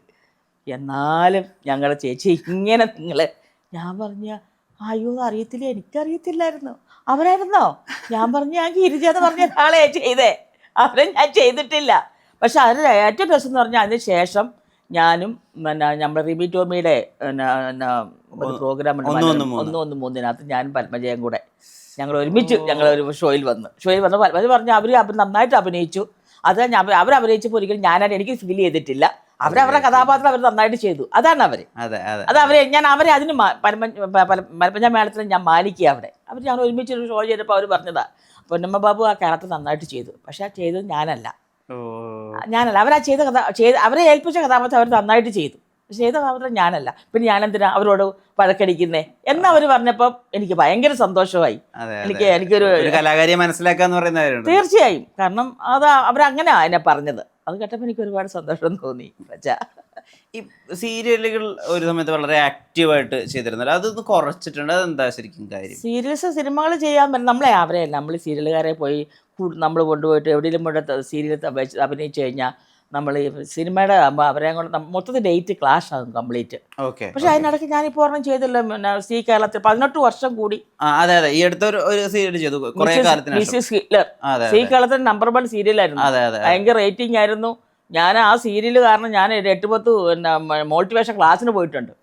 എന്നാലും ഞങ്ങളുടെ ചേച്ചി ഇങ്ങനെ ഞാൻ പറഞ്ഞ അയ്യോ അറിയത്തില്ല, എനിക്കറിയത്തില്ലായിരുന്നു. അവരായിരുന്നോ? ഞാൻ പറഞ്ഞു ഞാൻ ഗിരിജയെന്ന് പറഞ്ഞ ആളെ ചെയ്തേ, അവരെ ഞാൻ ചെയ്തിട്ടില്ല. പക്ഷെ അതിൽ ഏറ്റവും രസം എന്ന് പറഞ്ഞാൽ അതിന് ശേഷം ഞാനും പിന്നെ നമ്മുടെ റിമി ടോമിയുടെ ഒരു പ്രോഗ്രാം ഉണ്ട് 113 ഞാനും പത്മജയും കൂടെ ഞങ്ങൾ ഒരുമിച്ച് ഞങ്ങളൊരു ഷോയിൽ വന്ന് പത്മജ പറഞ്ഞു അവർ നന്നായിട്ട് അഭിനയിച്ചു. അത് അവർ അഭിനയിച്ചപ്പോൾ ഒരിക്കലും ഞാനായിട്ട് എനിക്ക് ഫീൽ ചെയ്തിട്ടില്ല. അവരവരുടെ കഥാപാത്രം അവർ നന്നായിട്ട് ചെയ്തു. അതാണ് അവർ. അത് അവരെ ഞാൻ അവരെ അതിന് പത്മജ മേളത്തിൽ ഞാൻ മാനിക്കുക. അവർ ഞാൻ ഒരുമിച്ചൊരു ഷോ ചെയ്തപ്പോൾ അവർ പറഞ്ഞതാ പൊന്നമ്മ ബാബു ആ ക്യാരക്ടർ നന്നായിട്ട് ചെയ്തു. പക്ഷെ ആ ചെയ്തത് ഞാനല്ല. അവരാ അവരെ ഏൽപ്പിച്ച കഥാപാത്രം അവർ നന്നായിട്ട് ചെയ്തു. ചെയ്ത കഥാപാത്രം ഞാനല്ല. പിന്നെ ഞാനെന്തിനാ അവരോട് വഴക്കടിക്കുന്നേ എന്നവർ പറഞ്ഞപ്പോൾ എനിക്ക് ഭയങ്കര സന്തോഷമായി. എനിക്കൊരു കലാകാരിയെ മനസ്സിലാക്കാന്ന് പറയുന്ന തീർച്ചയായും. കാരണം അത് അവരങ്ങനെ എന്നെ പറഞ്ഞത്. അത് കേട്ടപ്പോൾ എനിക്ക് ഒരുപാട് സന്തോഷം തോന്നി. ഈ സീരിയലുകൾ ഒരു സമയത്ത് വളരെ ആക്റ്റീവായിട്ട് ചെയ്തിരുന്നല്ലോ, അതൊന്ന് കുറച്ചിട്ടുണ്ട്. അതെന്താ ശരിക്കും കാര്യം? സീരിയൽസ് സിനിമകൾ ചെയ്യാൻ പറ്റും. നമ്മൾ സീരിയലുകാരെ പോയി നമ്മൾ കൊണ്ടുപോയിട്ട് എവിടെയെങ്കിലും കൊണ്ട് സീരിയൽ അഭിനയിച്ചു കഴിഞ്ഞാൽ നമ്മൾ ഈ സിനിമയുടെ അവരെ കൊണ്ട് മൊത്തത്തിൽ ഡേറ്റ് ക്ലാഷ് ആകും കംപ്ലീറ്റ്. പക്ഷെ അതിനിടയ്ക്ക് ഞാനിപ്പോൾ ഒരെണ്ണം ചെയ്തല്ലോ, പിന്നെ സി കേരളത്തിൽ 18 വർഷം കൂടി ഈ അടുത്തൊരു സീരിയൽ ചെയ്തു മിസ്സിസ് ഹിറ്റ്ലർ. സി കേരളത്തിൽ നമ്പർ 1 സീരിയലായിരുന്നു. ഭയങ്കര റേറ്റിംഗ് ആയിരുന്നു. ഞാൻ ആ സീരിയൽ കാരണം ഞാൻ 8-10 പിന്നെ മോട്ടിവേഷൻ ക്ലാസ്സിന് പോയിട്ടുണ്ട്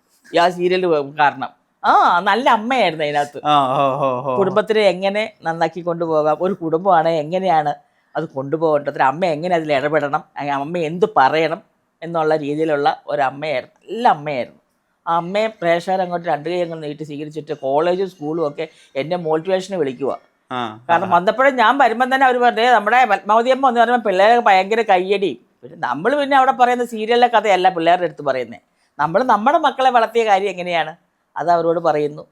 ആ സീരിയൽ കാരണം. നല്ല അമ്മയായിരുന്നു അതിനകത്ത്. കുടുംബത്തിനെ എങ്ങനെ നന്നാക്കി കൊണ്ടുപോകാം, ഒരു കുടുംബമാണ് എങ്ങനെയാണ് അത് കൊണ്ടുപോകേണ്ടത്, അമ്മ എങ്ങനെ അതിൽ ഇടപെടണം, അമ്മ എന്ത് പറയണം എന്നുള്ള രീതിയിലുള്ള ഒരമ്മയായിരുന്നു. നല്ല അമ്മയായിരുന്നു. ആ അമ്മയെ പ്രേക്ഷകർ അങ്ങോട്ട് 2 കൈ അങ്ങ് നീട്ടി സ്വീകരിച്ചിട്ട് കോളേജും സ്കൂളും ഒക്കെ എന്നെ മോട്ടിവേഷന് വിളിക്കുക. കാരണം വന്നപ്പോഴും ഞാൻ വരുമ്പം തന്നെ അവർ പറഞ്ഞേ നമ്മുടെ പത്മാവതി അമ്മ എന്ന് പറയുമ്പോൾ പിള്ളേരെ ഭയങ്കര കയ്യടി. പിന്നെ നമ്മൾ പിന്നെ അവിടെ പറയുന്ന സീരിയലിലെ കഥയല്ല പിള്ളേരുടെ അടുത്ത് പറയുന്നത്. നമ്മൾ നമ്മുടെ മക്കളെ വളർത്തിയ കാര്യം എങ്ങനെയാണ് അത് അവരോട് പറയുന്നു.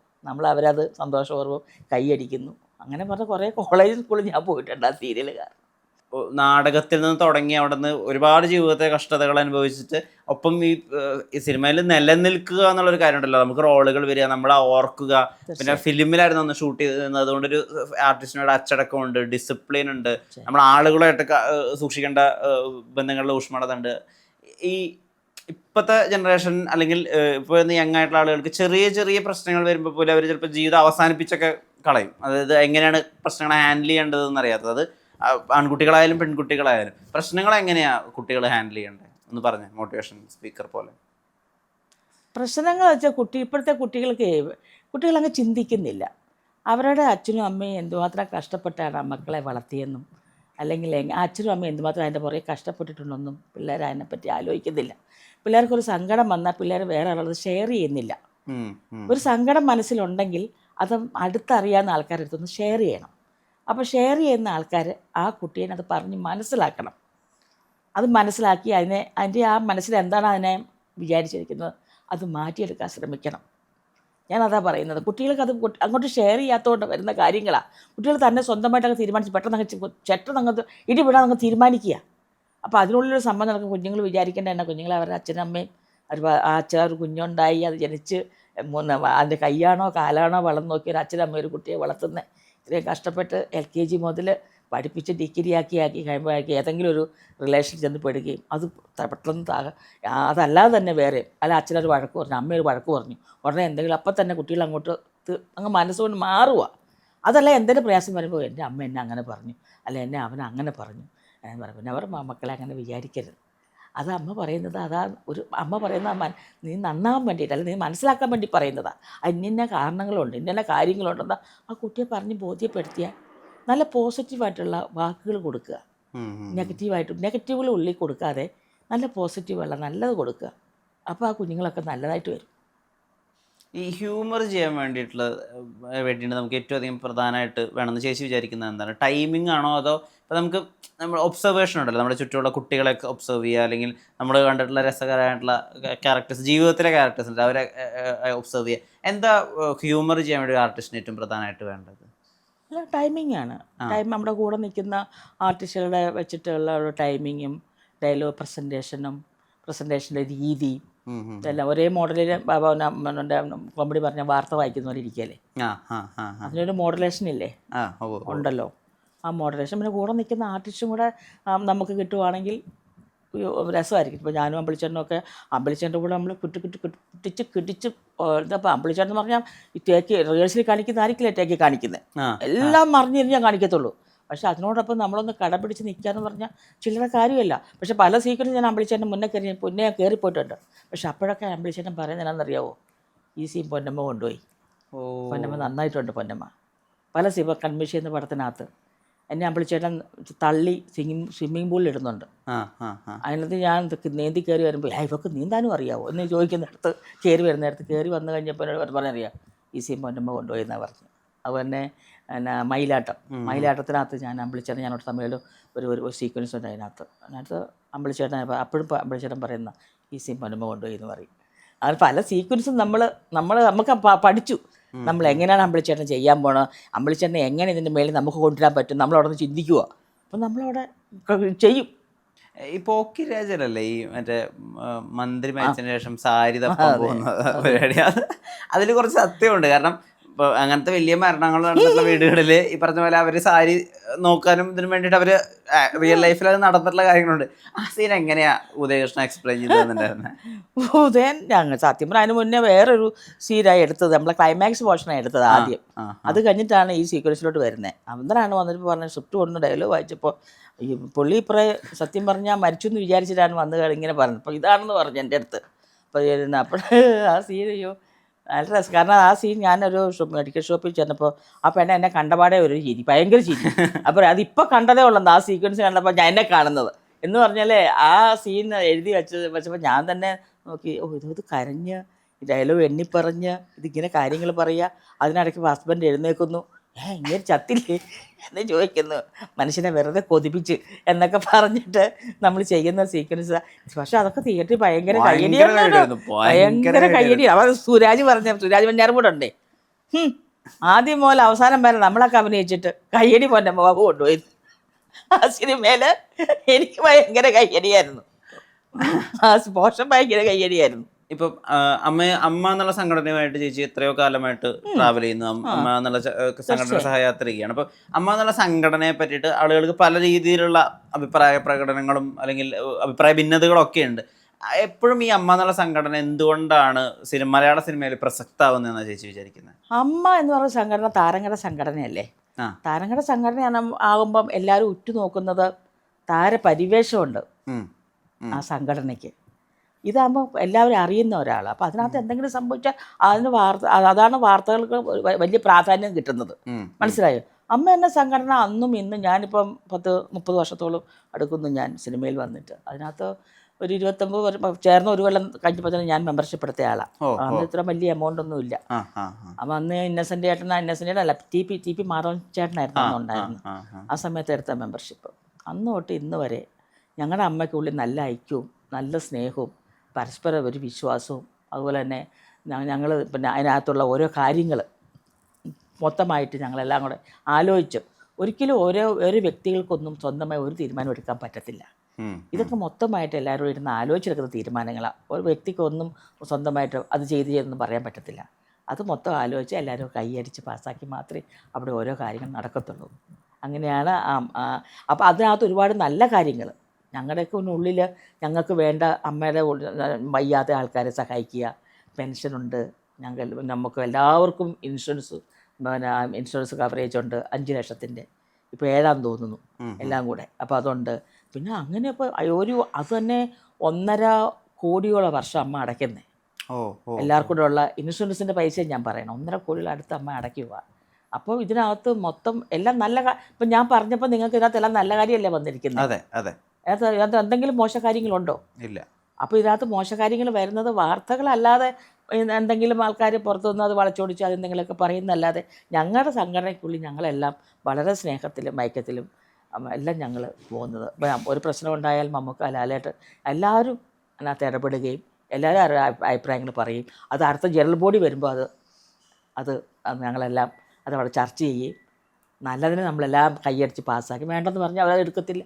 അവരത് സന്തോഷപൂർവ്വം കൈയടിക്കുന്നു. അങ്ങനെ പറഞ്ഞ കുറേ കോളേജ് സ്കൂളിൽ ഞാൻ പോയിട്ടുണ്ട് ആ സീരിയലുകാർ. നാടകത്തിൽ നിന്ന് തുടങ്ങി അവിടെ നിന്ന് ഒരുപാട് ജീവിതത്തെ കഷ്ടതകൾ അനുഭവിച്ചിട്ട് ഒപ്പം ഈ സിനിമയിൽ നിലനിൽക്കുക എന്നുള്ളൊരു കാര്യമുണ്ടല്ലോ. നമുക്ക് റോളുകൾ വരിക, നമ്മളെ ഓർക്കുക. പിന്നെ ഫിലിമിലായിരുന്നു ഒന്ന് ഷൂട്ട് ചെയ്തിരുന്നത്. അതുകൊണ്ടൊരു ആർട്ടിസ്റ്റിനോട് അച്ചടക്കമുണ്ട്, ഡിസിപ്ലിൻ ഉണ്ട്, നമ്മൾ ആളുകളായിട്ട് സൂക്ഷിക്കേണ്ട ബന്ധങ്ങളുടെ ഊഷ്മളത ഉണ്ട്. ഈ ഇപ്പോഴത്തെ ജനറേഷൻ അല്ലെങ്കിൽ ഇപ്പോൾ യങ് ആയിട്ടുള്ള ആളുകൾക്ക് ചെറിയ ചെറിയ പ്രശ്നങ്ങൾ വരുമ്പോൾ പോലും അവർ ചിലപ്പോൾ ജീവിതം അവസാനിപ്പിച്ചൊക്കെ കളയും. അതായത് എങ്ങനെയാണ് പ്രശ്നങ്ങളെ ഹാൻഡിൽ ചെയ്യേണ്ടതെന്ന് അറിയാത്തത്. ആൺകുട്ടികളായാലും പെൺകുട്ടികളായാലും പ്രശ്നങ്ങൾ എങ്ങനെയാണ് കുട്ടികൾ ഹാൻഡിൽ ചെയ്യേണ്ടത് ഒന്ന് പറഞ്ഞേ, മോട്ടിവേഷൻ സ്പീക്കർ പോലെ. പ്രശ്നങ്ങൾ വെച്ചാൽ ഇപ്പോഴത്തെ കുട്ടികളങ്ങ് ചിന്തിക്കുന്നില്ല. അവരുടെ അച്ഛനും അമ്മയും എന്തുമാത്രം കഷ്ടപ്പെട്ടാണ് ആ മക്കളെ വളർത്തിയെന്നും അല്ലെങ്കിൽ അച്ഛനും അമ്മയും എന്തുമാത്രം അതിൻ്റെ പുറകെ കഷ്ടപ്പെട്ടിട്ടുണ്ടെന്നും പിള്ളേർ അതിനെപ്പറ്റി ആലോചിക്കുന്നില്ല. പിള്ളേർക്കൊരു സങ്കടം വന്നാൽ പിള്ളേർ വേറെ ആളത് ഷെയർ ചെയ്യുന്നില്ല. ഒരു സങ്കടം മനസ്സിലുണ്ടെങ്കിൽ അത് അടുത്തറിയാവുന്ന ആൾക്കാരുടെ അടുത്തൊന്ന് ഷെയർ ചെയ്യണം. അപ്പോൾ ഷെയർ ചെയ്യുന്ന ആൾക്കാർ ആ കുട്ടീനെ അത് പറഞ്ഞ് മനസ്സിലാക്കണം. അത് മനസ്സിലാക്കി അതിൻ്റെ ആ മനസ്സിൽ എന്താണ് അതിനെ വിചാരിച്ചിരിക്കുന്നത് അത് മാറ്റിയെടുക്കാൻ ശ്രമിക്കണം. ഞാനതാ പറയുന്നത്. കുട്ടികൾക്ക് അത് അങ്ങോട്ട് ഷെയർ ചെയ്യാത്തതുകൊണ്ട് വരുന്ന കാര്യങ്ങളാണ്. കുട്ടികൾ തന്നെ സ്വന്തമായിട്ടങ്ങ് തീരുമാനിച്ച് പെട്ടെന്ന് ഇടിവിടാൻ തീരുമാനിക്കുക. അപ്പോൾ അതിനുള്ളൊരു സംഭവം നടക്കും. കുഞ്ഞുങ്ങൾ വിചാരിക്കേണ്ട തന്നെ കുഞ്ഞുങ്ങൾ അവരുടെ അച്ഛനമ്മയും ഒരു കുഞ്ഞുണ്ടായി അത് ജനിച്ച് അതിൻ്റെ കൈയാണോ കാലാണോ വളർന്നു നോക്കി ഒരു അച്ഛനമ്മ ഒരു കുട്ടിയെ വളർത്തുന്നത്. ഇത്രയും കഷ്ടപ്പെട്ട് LKG മുതൽ പഠിപ്പിച്ച് ഡിഗ്രി ആക്കി കഴിയുമ്പോഴേക്ക് ഏതെങ്കിലും ഒരു റിലേഷൻ ചെന്ന് പെടുകയും അത് പെട്ടെന്ന് അതല്ലാതെ തന്നെ വേറെ അച്ഛനൊരു വഴക്ക് പറഞ്ഞു, അമ്മയൊരു വഴക്ക് പറഞ്ഞു, ഉടനെ എന്തെങ്കിലും അപ്പം തന്നെ കുട്ടികൾ അങ്ങ് മനസ്സുകൊണ്ട് മാറുക. അതല്ല എന്തെങ്കിലും പ്രയാസം വരുമ്പോൾ എൻ്റെ അമ്മ എന്നെ അങ്ങനെ പറഞ്ഞു, അല്ല എന്നെ അവൻ അങ്ങനെ പറഞ്ഞു എന്ന് പറയും. പിന്നെ അവർ മക്കളെ അങ്ങനെ വിചാരിക്കരുത്. അത് അമ്മ പറയുന്നത് അമ്മ പറയുന്ന നീ നന്നാവാൻ വേണ്ടിയിട്ട് അല്ല നീ മനസ്സിലാക്കാൻ വേണ്ടി പറയുന്നതാണ്. ഇന്ന കാരണങ്ങളുണ്ട്, ഇന്ന കാര്യങ്ങളുണ്ടെന്ന് ആ കുട്ടിയെ പറഞ്ഞ് ബോധ്യപ്പെടുത്തിയാൽ നല്ല പോസിറ്റീവായിട്ടുള്ള വാക്കുകൾ കൊടുക്കുക. നെഗറ്റീവുകൾ ഉള്ളിൽ കൊടുക്കാതെ നല്ല പോസിറ്റീവുള്ള നല്ലത് കൊടുക്കുക. അപ്പോൾ ആ കുഞ്ഞുങ്ങളൊക്കെ നല്ലതായിട്ട് വരും. ഈ ഹ്യൂമർ ചെയ്യാൻ വേണ്ടിയിട്ട് നമുക്ക് ഏറ്റവും അധികം പ്രധാനമായിട്ട് വേണമെന്ന് ചേച്ചി വിചാരിക്കുന്നത് എന്താണ്? ടൈമിംഗ് ആണോ അതോ ഇപ്പോൾ നമ്മൾ ഒബ്സർവേഷൻ ഉണ്ടല്ലോ, നമ്മുടെ ചുറ്റുമുള്ള കുട്ടികളെയൊക്കെ ഒബ്സർവ് ചെയ്യുക, അല്ലെങ്കിൽ നമ്മൾ കണ്ടിട്ടുള്ള രസകരമായിട്ടുള്ള ക്യാരക്ടേഴ്സ്, ജീവിതത്തിലെ ക്യാരക്ടേഴ്സ് ഉണ്ട്, അവരെ ഒബ്സർവ് ചെയ്യുക. എന്താ ഹ്യൂമർ ചെയ്യാൻ വേണ്ടി ഒരു ആർട്ടിസ്റ്റിന് ഏറ്റവും പ്രധാനമായിട്ട് വേണ്ടത്? അല്ല, ടൈമിംഗ് ആണ്. നമ്മുടെ കൂടെ നിൽക്കുന്ന ആർട്ടിസ്റ്റുകളെ വെച്ചിട്ടുള്ള ഒരു ടൈമിങ്ങും ഡയലോഗ് പ്രസൻറ്റേഷൻ്റെ രീതി എല്ലാം ഒരേ മോഡലിൽ കോമഡി പറഞ്ഞ വാർത്ത വായിക്കുന്ന പോലെ ഇരിക്കുകയല്ലേ. അതിനൊരു മോഡുലേഷൻ ഇല്ലേ, ഉണ്ടല്ലോ. ആ മോഡുലേഷൻ പിന്നെ കൂടെ നിൽക്കുന്ന ആർട്ടിസ്റ്റും കൂടെ നമുക്ക് കിട്ടുവാണെങ്കിൽ രസമായിരിക്കും. ഇപ്പോൾ ഞാനും അമ്പിളിച്ചേട്ടനൊക്കെ അമ്പിളിച്ചേട്ടൻ്റെ കൂടെ നമ്മൾ കിട്ടിച്ച് ഇതപ്പോൾ അമ്പിളിച്ചേട്ടൻ എന്ന് പറഞ്ഞാൽ ഈ തേക്ക് റിഹേഴ്സലിൽ കാണിക്കുന്നതായിരിക്കില്ല തേക്ക് കാണിക്കുന്നത്, എല്ലാം മറിഞ്ഞിരിഞ്ഞ് ഞാൻ കാണിക്കത്തുള്ളൂ. പക്ഷെ അതിനോടൊപ്പം നമ്മളൊന്ന് കടപിടിച്ച് നിൽക്കാന്ന് പറഞ്ഞാൽ ചില്ലറ കാര്യമല്ല. പക്ഷെ പല സീക്വൻസും ഞാൻ അമ്പിളിച്ചേട്ടൻ മുന്നേ കയറിപ്പോയിട്ടുണ്ട്. പക്ഷെ അപ്പോഴൊക്കെ അമ്പിളിച്ചേട്ടൻ പറയുന്നത് എന്നാണെന്നറിയാവോ, ഈ സീൻ പൊന്നമ്മ കൊണ്ടുപോയി, പൊന്നമ്മ നന്നായിട്ടുണ്ട് പൊന്നമ്മ. പല കൺമിഷി എന്ന പടത്തിനകത്ത് എന്നെ അമ്പിളിച്ചേട്ടൻ തള്ളി സ്വിമ്മിങ് പൂളിൽ ഇടുന്നുണ്ട്. അതിനകത്ത് ഞാൻ നീന്തി കയറി വരുമ്പോൾ ഇവർക്ക് നീന്താനും അറിയാവോ എന്ന് ചോദിക്കുന്നിടത്ത് കയറി വന്നു കഴിഞ്ഞപ്പോൾ എന്നോട് പറഞ്ഞറിയാം ഈ സീൻ പൊന്നമ്മ കൊണ്ടുപോയി എന്നാണ് പറഞ്ഞു. അതുപോലെ പിന്നെ മയിലാട്ടത്തിനകത്ത് ഞാൻ അമ്പിളിച്ചേട്ടൻ ഞാനോട് തമ്മിൽ ഒരു സീക്വൻസ് ഉണ്ട്. അതിനകത്ത് അമ്പിളിച്ചേട്ടൻ അപ്പോഴും അമ്പിളിച്ചേട്ടൻ പറയുന്ന ഈ സീൻ പൊന്നമ്മ കൊണ്ടുപോയി എന്ന് പറയും. അത് പല സീക്വൻസും നമുക്ക് പഠിച്ചു. നമ്മൾ എങ്ങനെയാണ് അമ്പിളിച്ചേട്ടൻ ചെയ്യാൻ പോകണം, അമ്പിളിച്ചേട്ടനെ എങ്ങനെ ഇതിൻ്റെ മേളിൽ നമുക്ക് കൊണ്ടുവരാൻ പറ്റും, നമ്മളവിടെ നിന്ന് ചിന്തിക്കുക. അപ്പം നമ്മളവിടെ ചെയ്യും. ഈ പോക്കി രാജനല്ലേ ഈ മറ്റേ മന്ത്രി മരിച്ചതിന് ശേഷം സാരി തപ്പാൻ പോകുന്ന പരിപാടി, അതിൽ കുറച്ച് സത്യമുണ്ട്. കാരണം ഇപ്പോൾ അങ്ങനത്തെ വലിയ മരണങ്ങൾ നടന്നിട്ടുള്ള വീടുകളിൽ ഈ പറഞ്ഞ പോലെ അവർ സാരി നോക്കാനും ഇതിനു വേണ്ടിയിട്ട് അവർ റിയൽ ലൈഫിൽ അത് നടന്നിട്ടുള്ള കാര്യങ്ങളുണ്ട്. ആ സീൻ എങ്ങനെയാ ഉദയകൃഷ്ണൻ എക്സ്പ്ലെയിൻ ചെയ്തിട്ടുണ്ടായിരുന്നത്? ഉദയൻ ഞങ്ങൾ സത്യം പറഞ്ഞാൽ അതിന് മുന്നേ വേറൊരു സീനായി എടുത്തത്, നമ്മളെ ക്ലൈമാക്സ് പോർഷനാണ് എടുത്തത് ആദ്യം. അത് കഴിഞ്ഞിട്ടാണ് ഈ സീക്വൻസിലോട്ട് വരുന്നത്. അന്നേരമാണ് വന്നിട്ട് പറഞ്ഞ സ്ക്രിപ്റ്റ് കൊണ്ട് ഡയലോഗ് വായിച്ചപ്പോൾ ഈ പുള്ളി സത്യം പറഞ്ഞാൽ മരിച്ചു എന്ന് വിചാരിച്ചിട്ടാണ് വന്ന് ഇങ്ങനെ പറഞ്ഞത്. അപ്പോൾ ഇതാണെന്ന് പറഞ്ഞു എൻ്റെ അടുത്ത്. അപ്പോൾ ആ സീൻ അയ്യോ നല്ല രസം. കാരണം ആ സീൻ ഞാനൊരു മെഡിക്കൽ ഷോപ്പിൽ ചെന്നപ്പോൾ ആ പെണ്ണ എന്നെ കണ്ടപാടെ ഒരു ചിരി, ഭയങ്കര ചിരി. അപ്പോൾ അതിപ്പോൾ കണ്ടതേ ഉള്ളൂ ആ സീക്വൻസ് കണ്ടപ്പോൾ ഞാൻ എന്നെ കാണുന്നത് എന്ന് പറഞ്ഞാൽ ആ സീൻ എഴുതി വെച്ചപ്പോൾ ഞാൻ തന്നെ നോക്കി, ഇത് കരഞ്ഞ് ഡയലോഗ് എണ്ണിപ്പറഞ്ഞ് ഇതിങ്ങനെ കാര്യങ്ങൾ പറയുക. അതിനിടയ്ക്ക് ഹസ്ബൻഡ് എഴുന്നേൽക്കുന്നു, ഇങ്ങനെ ചത്തില്ലേ എന്ന് ചോദിക്കുന്നു, മനുഷ്യനെ വെറുതെ കൊതിപ്പിച്ച് എന്നൊക്കെ പറഞ്ഞിട്ട് നമ്മൾ ചെയ്യുന്ന സീക്വൻസ്. പക്ഷെ അതൊക്കെ തിയേറ്ററിൽ ഭയങ്കര കയ്യടി. അവ സുരാജ് വെഞ്ഞാറും കൂടെ ഉണ്ടേ, ആദ്യം മുതൽ അവസാനം വരെ നമ്മളൊക്കെ അഭിനയിച്ചിട്ട് കയ്യടി പൊന്നമ്മ ബാബു കൊണ്ടുപോയി. ആ സിനിമയില് എനിക്ക് ഭയങ്കര കയ്യടിയായിരുന്നു, ആ പോഷൻ ഭയങ്കര കയ്യടിയായിരുന്നു. ഇപ്പം അമ്മ എന്നുള്ള സംഘടനയുമായിട്ട് ചേച്ചി എത്രയോ കാലമായിട്ട് ട്രാവൽ ചെയ്യുന്നു, അമ്മ എന്നുള്ള സംഘടന സഹയാത്ര ചെയ്യുകയാണ്. അപ്പം അമ്മ എന്നുള്ള സംഘടനയെ പറ്റിയിട്ട് ആളുകൾക്ക് പല രീതിയിലുള്ള അഭിപ്രായ പ്രകടനങ്ങളും അല്ലെങ്കിൽ അഭിപ്രായ ഭിന്നതകളൊക്കെ ഉണ്ട്. എപ്പോഴും ഈ അമ്മ എന്നുള്ള സംഘടന എന്തുകൊണ്ടാണ് മലയാള സിനിമയിൽ പ്രസക്തമാവുന്നതെന്നാണ് ചേച്ചി വിചാരിക്കുന്നത്? അമ്മ എന്ന് പറയുന്ന സംഘടന താരങ്ങളുടെ സംഘടനയല്ലേ. താരങ്ങളുടെ സംഘടന ആകുമ്പം എല്ലാവരും ഉറ്റുനോക്കുന്നത് താരപരിവേഷമുണ്ട് ആ സംഘടനയ്ക്ക്. ഇതാകുമ്പോൾ എല്ലാവരും അറിയുന്ന ഒരാൾ. അപ്പോൾ അതിനകത്ത് എന്തെങ്കിലും സംഭവിച്ചാൽ അതാണ് വാർത്തകൾക്ക് വലിയ പ്രാധാന്യം കിട്ടുന്നത്. മനസ്സിലായോ? അമ്മ എന്ന സംഘടന അന്നും ഇന്നും ഞാനിപ്പം 10-30 വർഷത്തോളം അടുക്കുന്നു ഞാൻ സിനിമയിൽ വന്നിട്ട്. അതിനകത്ത് ഒരു 29 ചേർന്ന ഒരു കൊല്ലം കഴിഞ്ഞപ്പോൾ തന്നെ ഞാൻ മെമ്പർഷിപ്പ് എടുത്ത ആളാണ്. അന്ന് ഇത്ര വലിയ എമൗണ്ട് ഒന്നും ഇല്ല. അപ്പം അന്ന് ഇന്നസെൻ്റ് അല്ല ടി പി മാധവൻ ചേട്ടനായിരുന്നു അന്നുണ്ടായിരുന്നു. ആ സമയത്ത് എടുത്ത മെമ്പർഷിപ്പ്. അന്ന് തൊട്ട് ഇന്ന് വരെ ഞങ്ങളുടെ അമ്മയ്ക്കുള്ളിൽ നല്ല ഐക്യവും നല്ല സ്നേഹവും പരസ്പരം ഒരു വിശ്വാസവും, അതുപോലെ തന്നെ ഞങ്ങൾ പിന്നെ അതിനകത്തുള്ള ഓരോ കാര്യങ്ങൾ മൊത്തമായിട്ട് ഞങ്ങളെല്ലാം കൂടെ ആലോചിച്ച്, ഒരിക്കലും ഓരോ വ്യക്തികൾക്കൊന്നും സ്വന്തമായി ഒരു തീരുമാനം എടുക്കാൻ പറ്റത്തില്ല. ഇതൊക്കെ മൊത്തമായിട്ട് എല്ലാവരും ഇരുന്ന് ആലോചിച്ചെടുക്കുന്ന തീരുമാനങ്ങളാണ്. ഒരു വ്യക്തിക്കൊന്നും സ്വന്തമായിട്ട് അത് ചെയ്തെന്ന് പറയാൻ പറ്റത്തില്ല. അത് മൊത്തം ആലോചിച്ച് എല്ലാവരും കൈയടിച്ച് പാസ്സാക്കി മാത്രമേ അവിടെ ഓരോ കാര്യങ്ങൾ നടക്കത്തുള്ളൂ. അങ്ങനെയാണ്. അപ്പോൾ അതിനകത്ത് ഒരുപാട് നല്ല കാര്യങ്ങൾ ഞങ്ങളുടെയൊക്കെ ഉള്ളിൽ ഞങ്ങൾക്ക് വേണ്ട അമ്മയുടെ വയ്യാത്ത ആൾക്കാരെ സഹായിക്കുക, പെൻഷനുണ്ട്, നമുക്ക് എല്ലാവർക്കും ഇൻഷുറൻസ് കവറേജ് ഉണ്ട് 5 ലക്ഷത്തിൻ്റെ, ഇപ്പോൾ 7 തോന്നുന്നു എല്ലാം കൂടെ. അപ്പോൾ അതുണ്ട്. പിന്നെ അങ്ങനെ ഇപ്പോൾ അത് തന്നെ 1.5 കോടിയോളം വർഷം അമ്മ അടയ്ക്കുന്നത്. എല്ലാവർക്കും കൂടെ ഉള്ള ഇൻഷുറൻസിൻ്റെ പൈസ ഞാൻ പറയണം, 1.5 കോടിയോളം അടുത്ത് അമ്മ അടയ്ക്കുക. അപ്പോൾ ഇതിനകത്ത് മൊത്തം എല്ലാം നല്ല. ഇപ്പം ഞാൻ പറഞ്ഞപ്പോൾ നിങ്ങൾക്ക് ഇതിനകത്ത് എല്ലാം നല്ല കാര്യമല്ലേ വന്നിരിക്കുന്നത്. അതെ അതെ. അതിനകത്ത് എന്തെങ്കിലും മോശകാര്യങ്ങളുണ്ടോ? ഇല്ല. അപ്പോൾ ഇതിനകത്ത് മോശകാര്യങ്ങൾ വരുന്നത് വാർത്തകളല്ലാതെ എന്തെങ്കിലും ആൾക്കാർ പുറത്തുനിന്ന് അത് വളച്ചോടിച്ച് അതെന്തെങ്കിലുമൊക്കെ പറയുന്നതല്ലാതെ ഞങ്ങളുടെ സംഘടനയ്ക്കുള്ളിൽ ഞങ്ങളെല്ലാം വളരെ സ്നേഹത്തിലും ഐക്യത്തിലും എല്ലാം ഞങ്ങൾ പോകുന്നത്. ഒരു പ്രശ്നം ഉണ്ടായാൽ മമ്മൂക്ക, ലാലേട്ടൻ എല്ലാവരും അതിനകത്ത് ഇടപെടുകയും എല്ലാവരും അഭിപ്രായങ്ങൾ പറയും. അത് അടുത്ത ജനറൽ ബോഡി വരുമ്പോൾ അത് ഞങ്ങളെല്ലാം അതവിടെ ചർച്ച ചെയ്യുകയും നല്ലതിന് നമ്മളെല്ലാം കൈയടിച്ച് പാസ്സാക്കി. വേണ്ടെന്ന് പറഞ്ഞാൽ അവരത് എടുക്കത്തില്ല,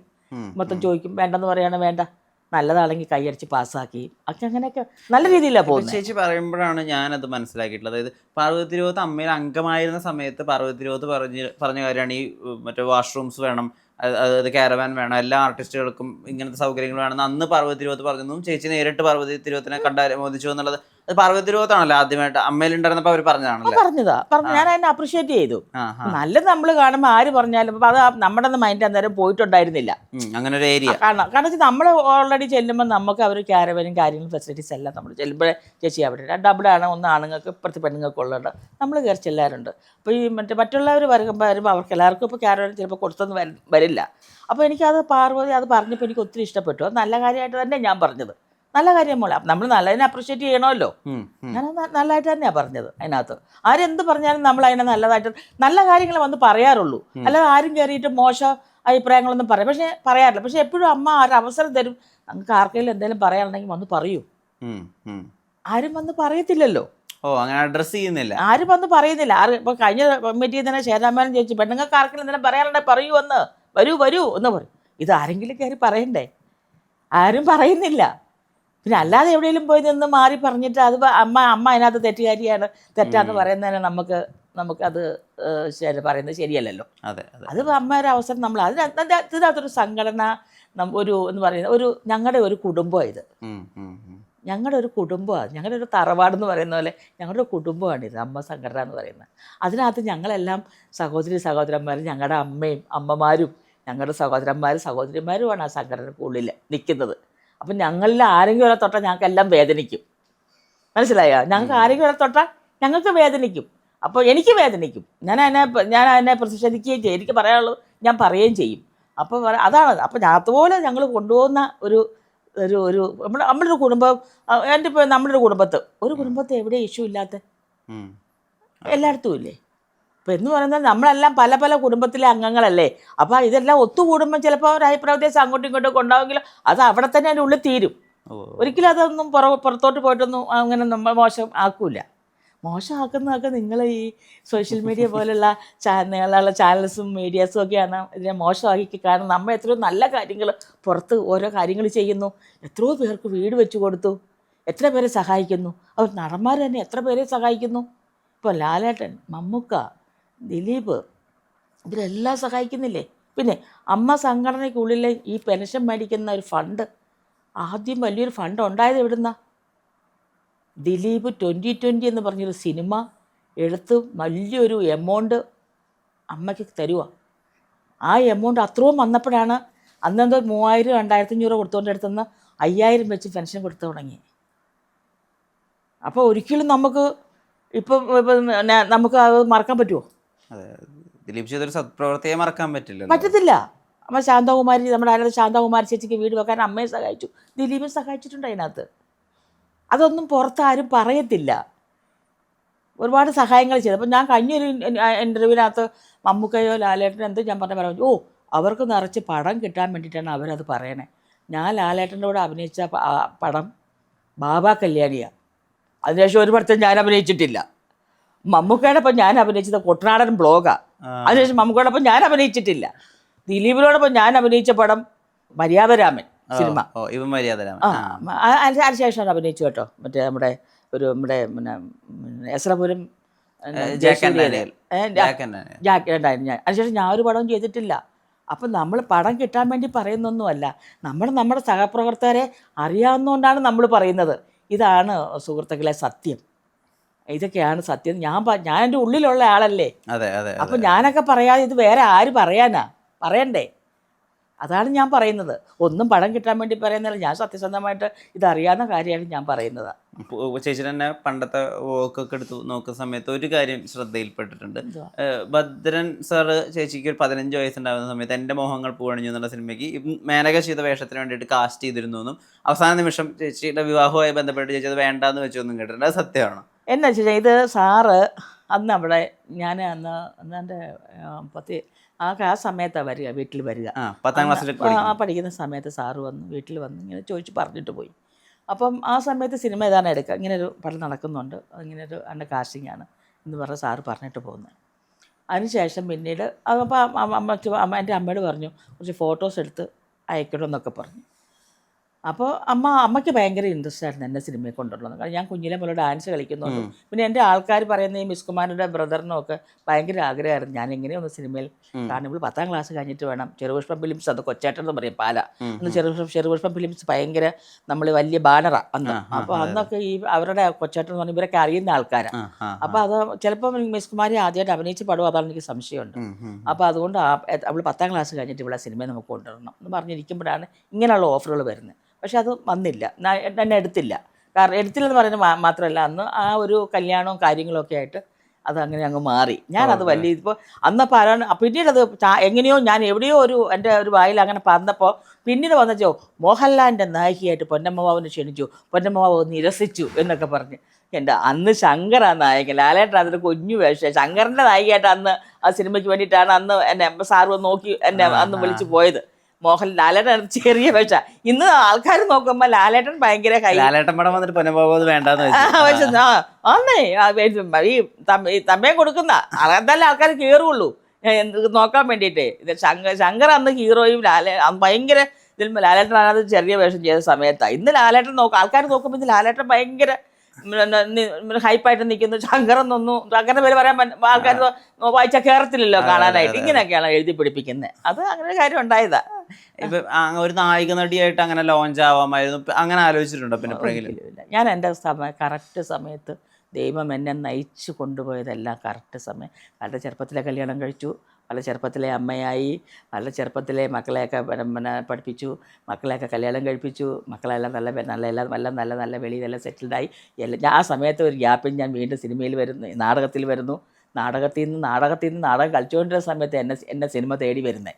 മൊത്തം ചോദിക്കും. വേണ്ടെന്ന് പറയുകയാണ് വേണ്ട, നല്ലതാണെങ്കിൽ കൈയടിച്ച് പാസ്സാക്കി അങ്ങനെയൊക്കെ നല്ല രീതിയിലാണ് പോകുന്നത്. ചേച്ചി പറയുമ്പോഴാണ് ഞാനത് മനസ്സിലാക്കിയിട്ടുള്ളത്. അതായത് പാർവതി തിരുവോത്ത് അമ്മയിൽ അംഗമായിരുന്ന സമയത്ത് പാർവതി തിരുവോത്ത് പറഞ്ഞ കാര്യമാണ് ഈ മറ്റേ വാഷ്റൂംസ് വേണം, അത് കാരവാൻ വേണം, എല്ലാ ആർട്ടിസ്റ്റുകൾക്കും ഇങ്ങനത്തെ സൗകര്യങ്ങൾ വേണമെന്ന് അന്ന് പാർവതി തിരുവോത്ത് പറഞ്ഞു. ചേച്ചി നേരിട്ട് പാർവതി തിരുവോത്തിനെ മോദിച്ചു എന്നുള്ളത് അത് പാർവതി തിരുവോത്താണല്ലോ ആദ്യമായിട്ട് അമ്മയിലുണ്ടായിരുന്നപ്പോൾ അവർ പറഞ്ഞതാണല്ലോ. ഞാൻ അതിനെ അപ്രീഷിയേറ്റ് ചെയ്തു. നല്ലത് നമ്മൾ കാണുമ്പോൾ ആര് പറഞ്ഞാലും അപ്പൊ അത് നമ്മുടെ മൈൻഡ് അന്നേരം പോയിട്ടുണ്ടായിരുന്നില്ല. അങ്ങനെ ഒരു ഏരിയ കാരണം നമ്മൾ ഓൾറെഡി ചെല്ലുമ്പോൾ നമുക്ക് അവർ ക്യാരവനും കാര്യങ്ങളും ഫെസിലിറ്റീസ് എല്ലാം നമ്മൾ ചെല്ലുമ്പോഴേ ചേച്ചി അവിടെ ഡബിളാണ്, ഒന്ന് ആണുങ്ങൾക്ക് ഇപ്പുറത്ത് പെണ്ണുങ്ങൾക്ക് ഉള്ളത് നമ്മൾ കയറി ചെല്ലാറുണ്ട്. അപ്പോൾ ഈ മറ്റുള്ളവർ വരുമ്പോൾ അവർക്ക് എല്ലാവർക്കും ഇപ്പോൾ ക്യാരവൻ ചിലപ്പോൾ കൊടുത്തൊന്നും വരില്ല. അപ്പോൾ എനിക്കത് പാർവതി അത് പറഞ്ഞപ്പോൾ എനിക്ക് ഒത്തിരി ഇഷ്ടപ്പെട്ടു. അത് നല്ല കാര്യമായിട്ട് തന്നെ ഞാൻ പറഞ്ഞത്. നല്ല കാര്യം പോലെ നമ്മൾ നല്ലതിനെ അപ്രീഷിയേറ്റ് ചെയ്യണമല്ലോ. ഞാൻ നല്ലതായിട്ട് തന്നെയാണ് പറഞ്ഞത്. അതിനകത്ത് ആരെന്ത് പറഞ്ഞാലും നമ്മൾ അതിനെ നല്ലതായിട്ട് നല്ല കാര്യങ്ങൾ വന്ന് പറയാറുള്ളൂ. അല്ലാതെ ആരും കയറിയിട്ട് മോശം അഭിപ്രായങ്ങളൊന്നും പറയാം പക്ഷേ പറയാറില്ല. പക്ഷെ എപ്പോഴും അമ്മ ഒരു അവസരം തരും, നമുക്ക് ആർക്കെങ്കിലും എന്തെങ്കിലും പറയാനുണ്ടെങ്കിൽ വന്ന് പറയൂ. ആരും വന്ന് പറയത്തില്ലല്ലോ. അങ്ങനെ അഡ്രസ് ചെയ്യുന്നില്ല, ആരും വന്ന് പറയുന്നില്ല. ഇപ്പൊ കഴിഞ്ഞ മീറ്റിംഗ് തന്നെ ശേരാമാനം ചോദിച്ചു, പെണ്ണുങ്ങൾക്ക് ആർക്കെങ്കിലും എന്തെങ്കിലും പറയാനുണ്ടെങ്കിൽ പറയൂ, വന്ന് വരൂ എന്ന് പറയും. ഇത് ആരെങ്കിലും കയറി പറയണ്ടേ? ആരും പറയുന്നില്ല. പിന്നെ അല്ലാതെ എവിടെയെങ്കിലും പോയി നിന്ന് മാറി പറഞ്ഞിട്ട് അത് അമ്മ അതിനകത്ത് തെറ്റുകാരിയാണ്, തെറ്റാന്ന് പറയുന്നതിന് നമുക്കത് പറയുന്നത് ശരിയല്ലല്ലോ. അത് അമ്മ ഒരു അവസരം നമ്മൾ ഇതിനകത്തൊരു സംഘടന ഒരു എന്ന് പറയുന്നത് ഞങ്ങളുടെ ഒരു കുടുംബമാണ് ഇത്. ഞങ്ങളുടെ ഒരു കുടുംബമാണ്, ഞങ്ങളുടെ ഒരു തറവാടെന്ന് പറയുന്ന പോലെ ഞങ്ങളുടെ ഒരു കുടുംബമാണിത് അമ്മ സംഘടന എന്ന് പറയുന്നത്. അതിനകത്ത് ഞങ്ങളെല്ലാം സഹോദരന്മാരും ഞങ്ങളുടെ അമ്മയും അമ്മമാരും ഞങ്ങളുടെ സഹോദരിമാരുമാണ് ആ സംഘടനക്കുള്ളിൽ നിൽക്കുന്നത്. അപ്പം ഞങ്ങളിൽ ആരെങ്കിലും ഒരാൾ തൊട്ടാൽ ഞങ്ങൾക്കെല്ലാം വേദനിക്കും. മനസ്സിലായോ? ഞങ്ങൾക്ക് ആരെങ്കിലും ഒരാൾ തൊട്ടാൽ ഞങ്ങൾക്ക് വേദനിക്കും. അപ്പോൾ എനിക്ക് വേദനിക്കും. ഞാൻ അതിനെ പ്രതിഷേധിക്കുകയും ചെയ്യും. എനിക്ക് പറയാനുള്ളത് ഞാൻ പറയുകയും ചെയ്യും. അപ്പോൾ അതാണ്. അപ്പോൾ അതുപോലെ ഞങ്ങൾ കൊണ്ടുപോകുന്ന ഒരു നമ്മളൊരു കുടുംബം. എൻ്റെ ഇപ്പോൾ നമ്മുടെ കുടുംബത്ത് എവിടെ ഇഷ്യൂ ഇല്ലാത്ത എല്ലായിടത്തും ഇല്ലേ? അപ്പോൾ എന്ന് പറയുന്നത് നമ്മളെല്ലാം പല പല കുടുംബത്തിലെ അംഗങ്ങളല്ലേ. അപ്പോൾ ഇതെല്ലാം ഒത്തുകൂടുമ്പോൾ ചിലപ്പോൾ ഒരു അഭിപ്രായ വ്യത്യാസം അങ്ങോട്ടും ഇങ്ങോട്ടും കൊണ്ടാവുമെങ്കിലും അത് അവിടെ തന്നെ അതിൻ്റെ ഉള്ളിൽ തീരും. ഒരിക്കലും അതൊന്നും പുറത്തോട്ട് പോയിട്ടൊന്നും അങ്ങനെ നമ്മൾ മോശമാക്കുന്നതൊക്കെ നിങ്ങൾ ഈ സോഷ്യൽ മീഡിയ പോലുള്ള ചാനൽസും മീഡിയാസും ഒക്കെയാണ് ഇതിനെ മോശമാക്കി. കാരണം നമ്മൾ എത്രയോ നല്ല കാര്യങ്ങൾ പുറത്ത് ഓരോ കാര്യങ്ങൾ ചെയ്യുന്നു. എത്രയോ പേർക്ക് വീട് വെച്ച് കൊടുത്തു, എത്ര പേരെ സഹായിക്കുന്നു. അവർ നടന്മാർ തന്നെ എത്ര പേരെ സഹായിക്കുന്നു. ഇപ്പോൾ ലാലേട്ടൻ, മമ്മൂക്ക, ദിലീപ് ഇതിലെല്ലാം സഹായിക്കുന്നില്ലേ? പിന്നെ അമ്മ സംഘടനയ്ക്കുള്ളിലെ ഈ പെൻഷൻ മേടിക്കുന്ന ഒരു ഫണ്ട്, ആദ്യം വലിയൊരു ഫണ്ട് ഉണ്ടായത് എവിടുന്ന? ദിലീപ് 2020 എന്ന് പറഞ്ഞൊരു സിനിമ എടുത്ത് വലിയൊരു എമൗണ്ട് അമ്മയ്ക്ക് തരുക. ആ എമൗണ്ട് അത്രയും വന്നപ്പോഴാണ് അന്നെന്തോ 3000 2500 കൊടുത്തുകൊണ്ട് എടുത്തുനിന്ന് 5000 വെച്ച് പെൻഷൻ കൊടുത്തു തുടങ്ങി. അപ്പോൾ ഒരിക്കലും നമുക്ക് അത് മറക്കാൻ പറ്റുമോ? ദിലീപ് ചെയ്തൊരു സത്പ്രവർത്തിയെ മറക്കാൻ പറ്റത്തില്ല. അമ്മ ശാന്തകുമാരി, നമ്മുടെ ആരാധന ശാന്തകുമാരി ചേച്ചിക്ക് വീട് വെക്കാൻ അമ്മയെ സഹായിച്ചു, ദിലീപിനെ സഹായിച്ചിട്ടുണ്ട് അതിനകത്ത്. അതൊന്നും പുറത്താരും പറയത്തില്ല. ഒരുപാട് സഹായങ്ങൾ ചെയ്തു. അപ്പോൾ ഞാൻ കഴിഞ്ഞൊരു ഇൻ്റർവ്യൂവിനകത്ത് മമ്മൂക്കയോ ലാലേട്ടനോ എന്തോ ഞാൻ പറഞ്ഞു, അവർക്ക് നിറച്ച് പടം കിട്ടാൻ വേണ്ടിയിട്ടാണ് അവരത് പറയണേ. ഞാൻ ലാലേട്ടൻ്റെ കൂടെ അഭിനയിച്ച പടം ബാബാ കല്യാണിയാണ്. അതിനുശേഷം ഒരു പടത്തിൽ ഞാൻ അഭിനയിച്ചിട്ടില്ല. മമ്മൂക്കയോടൊപ്പം ഞാൻ അഭിനയിച്ചത് കുട്ടനാടൻ ബ്ലോഗാണ്. അതിനുശേഷം മമ്മൂക്കയോടൊപ്പം ഞാൻ അഭിനയിച്ചിട്ടില്ല. ദിലീപിനോടൊപ്പം ഞാൻ അഭിനയിച്ച പടം മര്യാദരാമൻ സിനിമ. അതിനുശേഷം അഭിനയിച്ചു കേട്ടോ. മറ്റേ നമ്മുടെ പിന്നെ എസ്രപുരം ജാക്കുണ്ടായിരുന്നു ഞാൻ. അതിനുശേഷം ഞാൻ ഒരു പടവും ചെയ്തിട്ടില്ല. അപ്പം നമ്മൾ പടം കിട്ടാൻ വേണ്ടി പറയുന്നൊന്നുമല്ല. നമ്മുടെ സഹപ്രവർത്തകരെ അറിയാവുന്നതുകൊണ്ടാണ് നമ്മൾ പറയുന്നത്. ഇതാണ് സുഹൃത്തുക്കളെ സത്യം. ഇതൊക്കെയാണ് സത്യം. ഞാൻ എൻ്റെ ഉള്ളിലുള്ള ആളല്ലേ. അപ്പം ഞാനൊക്കെ പറയാതെ ഇത് വേറെ ആര് പറയണ്ടേ? അതാണ് ഞാൻ പറയുന്നത്. ഒന്നും പടം കിട്ടാൻ വേണ്ടി പറയുന്നില്ല. ഞാൻ സത്യസന്ധമായിട്ട് ഇതറിയാവുന്ന കാര്യമാണ് ഞാൻ പറയുന്നത്. ചേച്ചി തന്നെ പണ്ടത്തെ വോക്കൊക്കെ എടുത്ത് നോക്കുന്ന സമയത്ത് ഒരു കാര്യം ശ്രദ്ധയിൽപ്പെട്ടിട്ടുണ്ട്. ഭദ്രൻ സാറ് ചേച്ചിക്ക് ഒരു 15 വയസ്സുണ്ടാകുന്ന സമയത്ത് എൻ്റെ മോഹങ്ങൾ പൂവണിഞ്ഞു എന്നുള്ള സിനിമയ്ക്ക് മേനക ചെയ്ത വേഷത്തിന് വേണ്ടിയിട്ട് കാസ്റ്റ് ചെയ്തിരുന്നു എന്നും അവസാന നിമിഷം ചേച്ചിയുടെ വിവാഹവുമായി ബന്ധപ്പെട്ട് ചേച്ചി അത് വേണ്ടാന്ന് വെച്ചൊന്നും കേട്ടിട്ടുണ്ട്. അത് സത്യമാണോ? എന്നാ ചേച്ചി, ഇത് സാറ് അന്ന് അവിടെ ഞാൻ അന്ന് എൻ്റെ ആ സമയത്താണ് വരിക, വീട്ടിൽ വരിക. 10ാം ക്ലാസ്സിൽ പഠിക്കുന്ന സമയത്ത് സാറ് വീട്ടിൽ വന്ന് ഇങ്ങനെ ചോദിച്ച് പറഞ്ഞിട്ട് പോയി. അപ്പം ആ സമയത്ത് സിനിമ ഏതാണ് എടുക്കുക, ഇങ്ങനൊരു പടം നടക്കുന്നുണ്ട്, ഇങ്ങനൊരു കാസ്റ്റിംഗ് ആണ് എന്ന് പറഞ്ഞ് സാറ് പറഞ്ഞിട്ട് പോകുന്നത്. അതിനുശേഷം പിന്നീട് അപ്പോൾ എൻ്റെ അമ്മയോട് പറഞ്ഞു കുറച്ച് ഫോട്ടോസ് എടുത്ത് അയക്കണമെന്നൊക്കെ പറഞ്ഞു. അപ്പോൾ അമ്മയ്ക്ക് ഭയങ്കര ഇൻട്രസ്റ്റ് ആയിരുന്നു എന്നെ സിനിമയെ കൊണ്ടുവരുന്നത്. കാരണം ഞാൻ കുഞ്ഞിലെ പോലെ ഡാൻസ് കളിക്കുന്നുണ്ട്. പിന്നെ എൻ്റെ ആൾക്കാർ പറയുന്ന ഈ മിസ് കുമാരൻ്റെ ബ്രദറിനും ഒക്കെ ഭയങ്കര ആഗ്രഹമായിരുന്നു ഞാൻ എങ്ങനെയൊന്ന് സിനിമയിൽ. കാരണം ഇവിടെ 10ാം ക്ലാസ് കഴിഞ്ഞിട്ട് വേണം. ചെറുപുഷ്പം ഫിലിംസ്, അത് കൊച്ചേട്ടൻ എന്ന് പറയും, പാല. അന്ന് ചെറുപുഷ്പം ഫിലിംസ് ഭയങ്കര നമ്മൾ വലിയ ബാനറാണ് അന്ന്. അപ്പോൾ അന്നൊക്കെ ഈ അവരുടെ കൊച്ചേട്ടൻ എന്ന് പറഞ്ഞാൽ ഇവരൊക്കെ അറിയുന്ന ആൾക്കാരാണ്. അപ്പോൾ അത് ചിലപ്പോൾ മിസ് കുമാരി ആദ്യമായിട്ട് അഭിനയിച്ച് പടവും, അതാണ് എനിക്ക് സംശയമുണ്ട്. അപ്പോൾ അതുകൊണ്ട് അവൾ 10ാം ക്ലാസ് കഴിഞ്ഞിട്ട് ഇവിടെ സിനിമയെ നമുക്ക് കൊണ്ടുവരണം എന്ന് പറഞ്ഞിരിക്കുമ്പോഴാണ് ഇങ്ങനെയുള്ള ഓഫറുകൾ വരുന്നത്. പക്ഷെ അത് വന്നില്ല, എന്നെ എടുത്തില്ല. കാരണം എടുത്തില്ലെന്ന് പറയുന്നത് മാത്രമല്ല, അന്ന് ആ ഒരു കല്യാണവും കാര്യങ്ങളൊക്കെ ആയിട്ട് അത് അങ്ങനെ അങ്ങ് മാറി. ഞാനത് വലിയ ഇപ്പോൾ അന്നപ്പോൾ ആരാണ് പിന്നീട് അത് എങ്ങനെയോ ഞാൻ എവിടെയോ എൻ്റെ ഒരു വായിൽ അങ്ങനെ പറഞ്ഞപ്പോൾ പിന്നീട് വന്നോ മോഹൻലാലിൻ്റെ നായികയായിട്ട് പൊന്നമ്മവാവിനെ ക്ഷണിച്ചു, പൊന്നമ്മവാവ് നിരസിച്ചു എന്നൊക്കെ പറഞ്ഞ്. എൻ്റെ അന്ന് ശങ്കറാ നായകൻ, ലാലേട്ടൻ അതിന് കുഞ്ഞു വേഷം. ശങ്കറിൻ്റെ നായികയായിട്ട് അന്ന് ആ സിനിമയ്ക്ക് വേണ്ടിയിട്ടാണ് അന്ന് എന്നെ സാറ് നോക്കി എന്നെ അന്ന് വിളിച്ച് പോയത്. ലാലേട്ടൻ ചെറിയ വേഷ. ഇന്ന് ആൾക്കാർ നോക്കുമ്പോൾ ലാലേട്ടൻ ഭയങ്കര ലാലേട്ടൻ പടം വന്നിട്ട് പൊന്നമ്മവാവ് വേണ്ടെന്ന് ആന്നേ ഈ തമ്മയെ കൊടുക്കുന്ന അതല്ലേ ആൾക്കാർ കയറുള്ളൂ നോക്കാൻ വേണ്ടിയിട്ട്. ഇത് ശങ്കർ അന്ന് ഹീറോയും ഭയങ്കര ഇതിൽ ലാലേട്ടനാണ് അത് ചെറിയ വേഷം ചെയ്ത സമയത്താണ്. ഇന്ന് ലാലേട്ടൻ ആൾക്കാർ നോക്കുമ്പോൾ ഇന്ന് ലാലേട്ടൻ ഭയങ്കര ഹൈപ്പായിട്ട് നിൽക്കുന്നു. ശങ്കറെന്നൊന്നും ശങ്കറിന്റെ പേര് പറയാൻ ആൾക്കാർ വായിച്ചാൽ കയറത്തില്ലല്ലോ കാണാനായിട്ട്. ഇങ്ങനെയൊക്കെയാണ് എഴുതി പിടിപ്പിക്കുന്നത്. അത് അങ്ങനെ ഒരു കാര്യം ഉണ്ടായതാ. ഇപ്പൊ ഒരു നായിക നടിയായിട്ട് അങ്ങനെ ലോഞ്ച് ആവാമായിരുന്നു, അങ്ങനെ ആലോചിച്ചിട്ടുണ്ടോ? പിന്നെ ഞാൻ എൻ്റെ കറക്റ്റ് സമയത്ത് ദൈവം എന്നെ നയിച്ചു കൊണ്ടുപോയതെല്ലാം കറക്റ്റ് സമയം. വളരെ ചെറുപ്പത്തിലെ കല്യാണം കഴിച്ചു, വളരെ ചെറുപ്പത്തിലെ അമ്മയായി, വളരെ ചെറുപ്പത്തിലെ മക്കളെയൊക്കെ പിന്നെ പഠിപ്പിച്ചു, മക്കളെയൊക്കെ കല്യാണം കഴിപ്പിച്ചു, മക്കളെല്ലാം നല്ല വെളിയിലെല്ലാം സെറ്റിൽഡായി. ആ സമയത്ത് ഒരു ഗ്യാപ്പിൽ ഞാൻ വീണ്ടും സിനിമയിൽ വരുന്നു, നാടകത്തിൽ വരുന്നു. നാടകത്തിൽ നിന്ന് നാടകം കളിച്ചുകൊണ്ടിരുന്ന സമയത്ത് എന്നെ സിനിമ തേടി വരുന്നത്.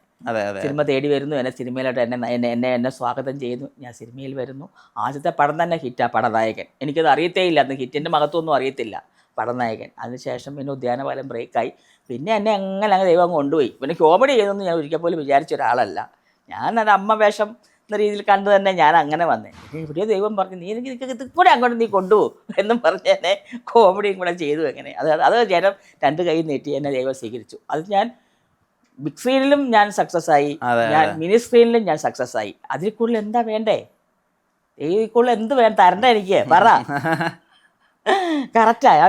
സിനിമ തേടി വരുന്നു, എന്നെ സിനിമയിലോട്ട് എന്നെ സ്വാഗതം ചെയ്യുന്നു. ഞാൻ സിനിമയിൽ വരുന്നു. ആദ്യത്തെ പടം തന്നെ ഹിറ്റാണ് പടനായകൻ. എനിക്കത് അറിയത്തേയില്ല, അന്ന് ഹിറ്റിൻ്റെ മഹത്വമൊന്നും അറിയത്തില്ല. പടനായകൻ. അതിനുശേഷം പിന്നെ ഉദ്യാനപാലം ബ്രേക്കായി. പിന്നെ എന്നെ അങ്ങനെ ദൈവം അങ്ങ് കൊണ്ടുപോയി. പിന്നെ കോമഡി ചെയ്തൊന്നും ഞാൻ ഒരിക്കൽ പോലും വിചാരിച്ച ഒരാളല്ല. ഞാനൊരു അമ്മ വേഷം എന്ന രീതിയിൽ കണ്ടു തന്നെ ഞാൻ അങ്ങനെ വന്നേ. എവിടെയോ ദൈവം പറഞ്ഞു നീ എനിക്ക് ഇത് കൂടെ അങ്ങോട്ട് നീ കൊണ്ടുപോകും എന്നും പറഞ്ഞ് എന്നെ കോമഡിയും കൂടെ ചെയ്തു. അങ്ങനെ അത് ജനം 2 കൈ നീട്ടി എന്നെ ദൈവം സ്വീകരിച്ചു. അത് ഞാൻ ബിഗ് സ്ക്രീനിലും ഞാൻ സക്സസ് ആയി, ഞാൻ മിനി സ്ക്രീനിലും ഞാൻ സക്സസ് ആയി. അതിൽ കൂടുതൽ എന്താ വേണ്ടേ? ഈ കൂടുതൽ എന്ത് വേണ്ട തരണ്ട എനിക്ക് പറ. കറക്റ്റായി.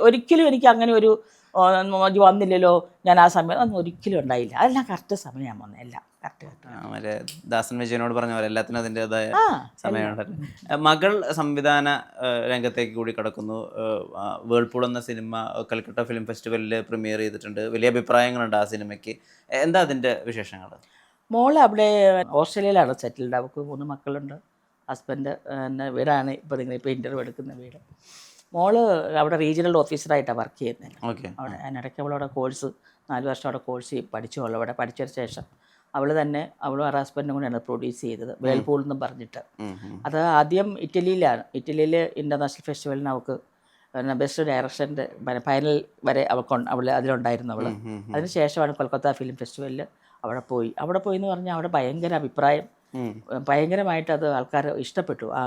ഒരിക്കലും എനിക്ക് അങ്ങനെ ഒരു വന്നില്ലല്ലോ ഞാൻ ആ സമയം ഒന്നും ഒരിക്കലും ഉണ്ടായില്ല. അതെല്ലാം കറക്റ്റ് സമയം വന്നത്, എല്ലാം കറക്റ്റ്. ദാസൻ വിജയനോട് പറഞ്ഞ പോലെ എല്ലാത്തിനും അതിൻ്റെതായ സമയമുണ്ട്. മകൾ സംവിധാന രംഗത്തേക്ക് കൂടി കടക്കുന്നു. വേൾപൂൾ എന്ന സിനിമ കൽക്കട്ട ഫിലിം ഫെസ്റ്റിവലിൽ പ്രീമിയർ ചെയ്തിട്ടുണ്ട്. വലിയ അഭിപ്രായങ്ങളുണ്ട് ആ സിനിമയ്ക്ക്. എന്താ അതിൻ്റെ വിശേഷങ്ങൾ? മോള് അവിടെ ഓസ്ട്രേലിയയിലാണ് സെറ്റിൽഡ്. അവൾക്ക് 3 മക്കളുണ്ട്. ഹസ്ബൻഡ് വീടാണ് ഇപ്പോൾ ഇൻ്റർവ്യൂ എടുക്കുന്ന വീട്. മോള് അവിടെ റീജിയണൽ ഓഫീസറായിട്ടാണ് വർക്ക് ചെയ്യുന്നത്. അവിടെ അതിനിടയ്ക്ക് അവളവിടെ കോഴ്സ് 4 വർഷം അവിടെ കോഴ്സ് പഠിച്ചോളൂ. അവിടെ പഠിച്ചതിന് ശേഷം അവളും ആ ഹസ്ബൻഡും കൂടെയാണ് പ്രൊഡ്യൂസ് ചെയ്തത്, വേൾപൂൾ എന്നും പറഞ്ഞിട്ട്. അത് ആദ്യം ഇറ്റലിയിലാണ്. ഇറ്റലിയിൽ ഇൻ്റർനാഷണൽ ഫെസ്റ്റിവലിന് അവൾക്ക് ബെസ്റ്റ് ഡയറക്ഷൻ്റെ ഫൈനൽ വരെ അവൾ അതിലുണ്ടായിരുന്നു. അതിനുശേഷമാണ് കൊൽക്കത്ത ഫിലിം ഫെസ്റ്റിവലിൽ അവിടെ പോയി എന്ന് പറഞ്ഞാൽ അവിടെ ഭയങ്കര അഭിപ്രായം, ഭയങ്കരമായിട്ട് അത് ആൾക്കാർ ഇഷ്ടപ്പെട്ടു ആ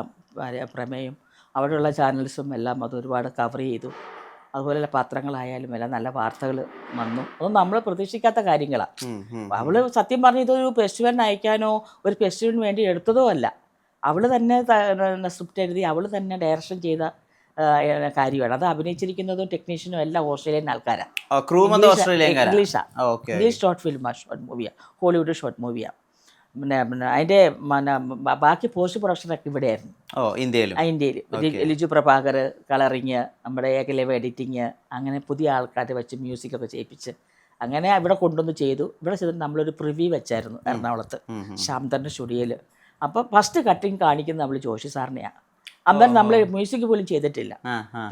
പ്രമേയം. അവിടെയുള്ള ചാനൽസും എല്ലാം അത് ഒരുപാട് കവർ ചെയ്തു. അതുപോലെ പത്രങ്ങളായാലും എല്ലാം നല്ല വാർത്തകൾ വന്നു. അതൊന്നും നമ്മൾ പ്രതീക്ഷിക്കാത്ത കാര്യങ്ങളാണ്. അവൾ സത്യം പറഞ്ഞ ഇതൊരു ഫെസ്റ്റിവലിന് അയക്കാനോ ഒരു ഫെസ്റ്റിവലിന് വേണ്ടി എടുത്തതോ അല്ല. അവൾ തന്നെ സ്ക്രിപ്റ്റ് എഴുതി അവൾ തന്നെ ഡയറക്ഷൻ ചെയ്ത കാര്യമാണ്. അത് അഭിനയിച്ചിരിക്കുന്നതും ടെക്നീഷ്യനും എല്ലാം ഓസ്ട്രേലിയൻ ആൾക്കാരാണ്. ഇംഗ്ലീഷ് ഷോർട്ട് മൂവിയാണ്, ഹോളിവുഡ് ഷോർട്ട് മൂവിയാണ്. പിന്നെ അതിൻ്റെ ബാക്കി പോസ്റ്റ് പ്രൊഡക്ഷനൊക്കെ ഇവിടെയായിരുന്നു, ഇന്ത്യയിൽ. ലിജു പ്രഭാകർ കളറിങ്, നമ്മുടെ ഏകലവ് എഡിറ്റിങ്, അങ്ങനെ പുതിയ ആൾക്കാരെ വെച്ച് മ്യൂസിക്കൊക്കെ ചെയ്യിപ്പിച്ച് അങ്ങനെ ഇവിടെ കൊണ്ടുവന്ന് ചെയ്തു. ഇവിടെ ചെയ്തിട്ട് നമ്മളൊരു പ്രിവ്യൂ വെച്ചായിരുന്നു എറണാകുളത്ത് ശാന്തൻ്റെ സ്റ്റുഡിയോയിൽ. അപ്പോൾ ഫസ്റ്റ് കട്ടിങ് കാണിക്കുന്നത് നമ്മൾ ജോഷി സാറിനെയാണ്. അന്നേരം നമ്മൾ മ്യൂസിക് പോലും ചെയ്തിട്ടില്ല.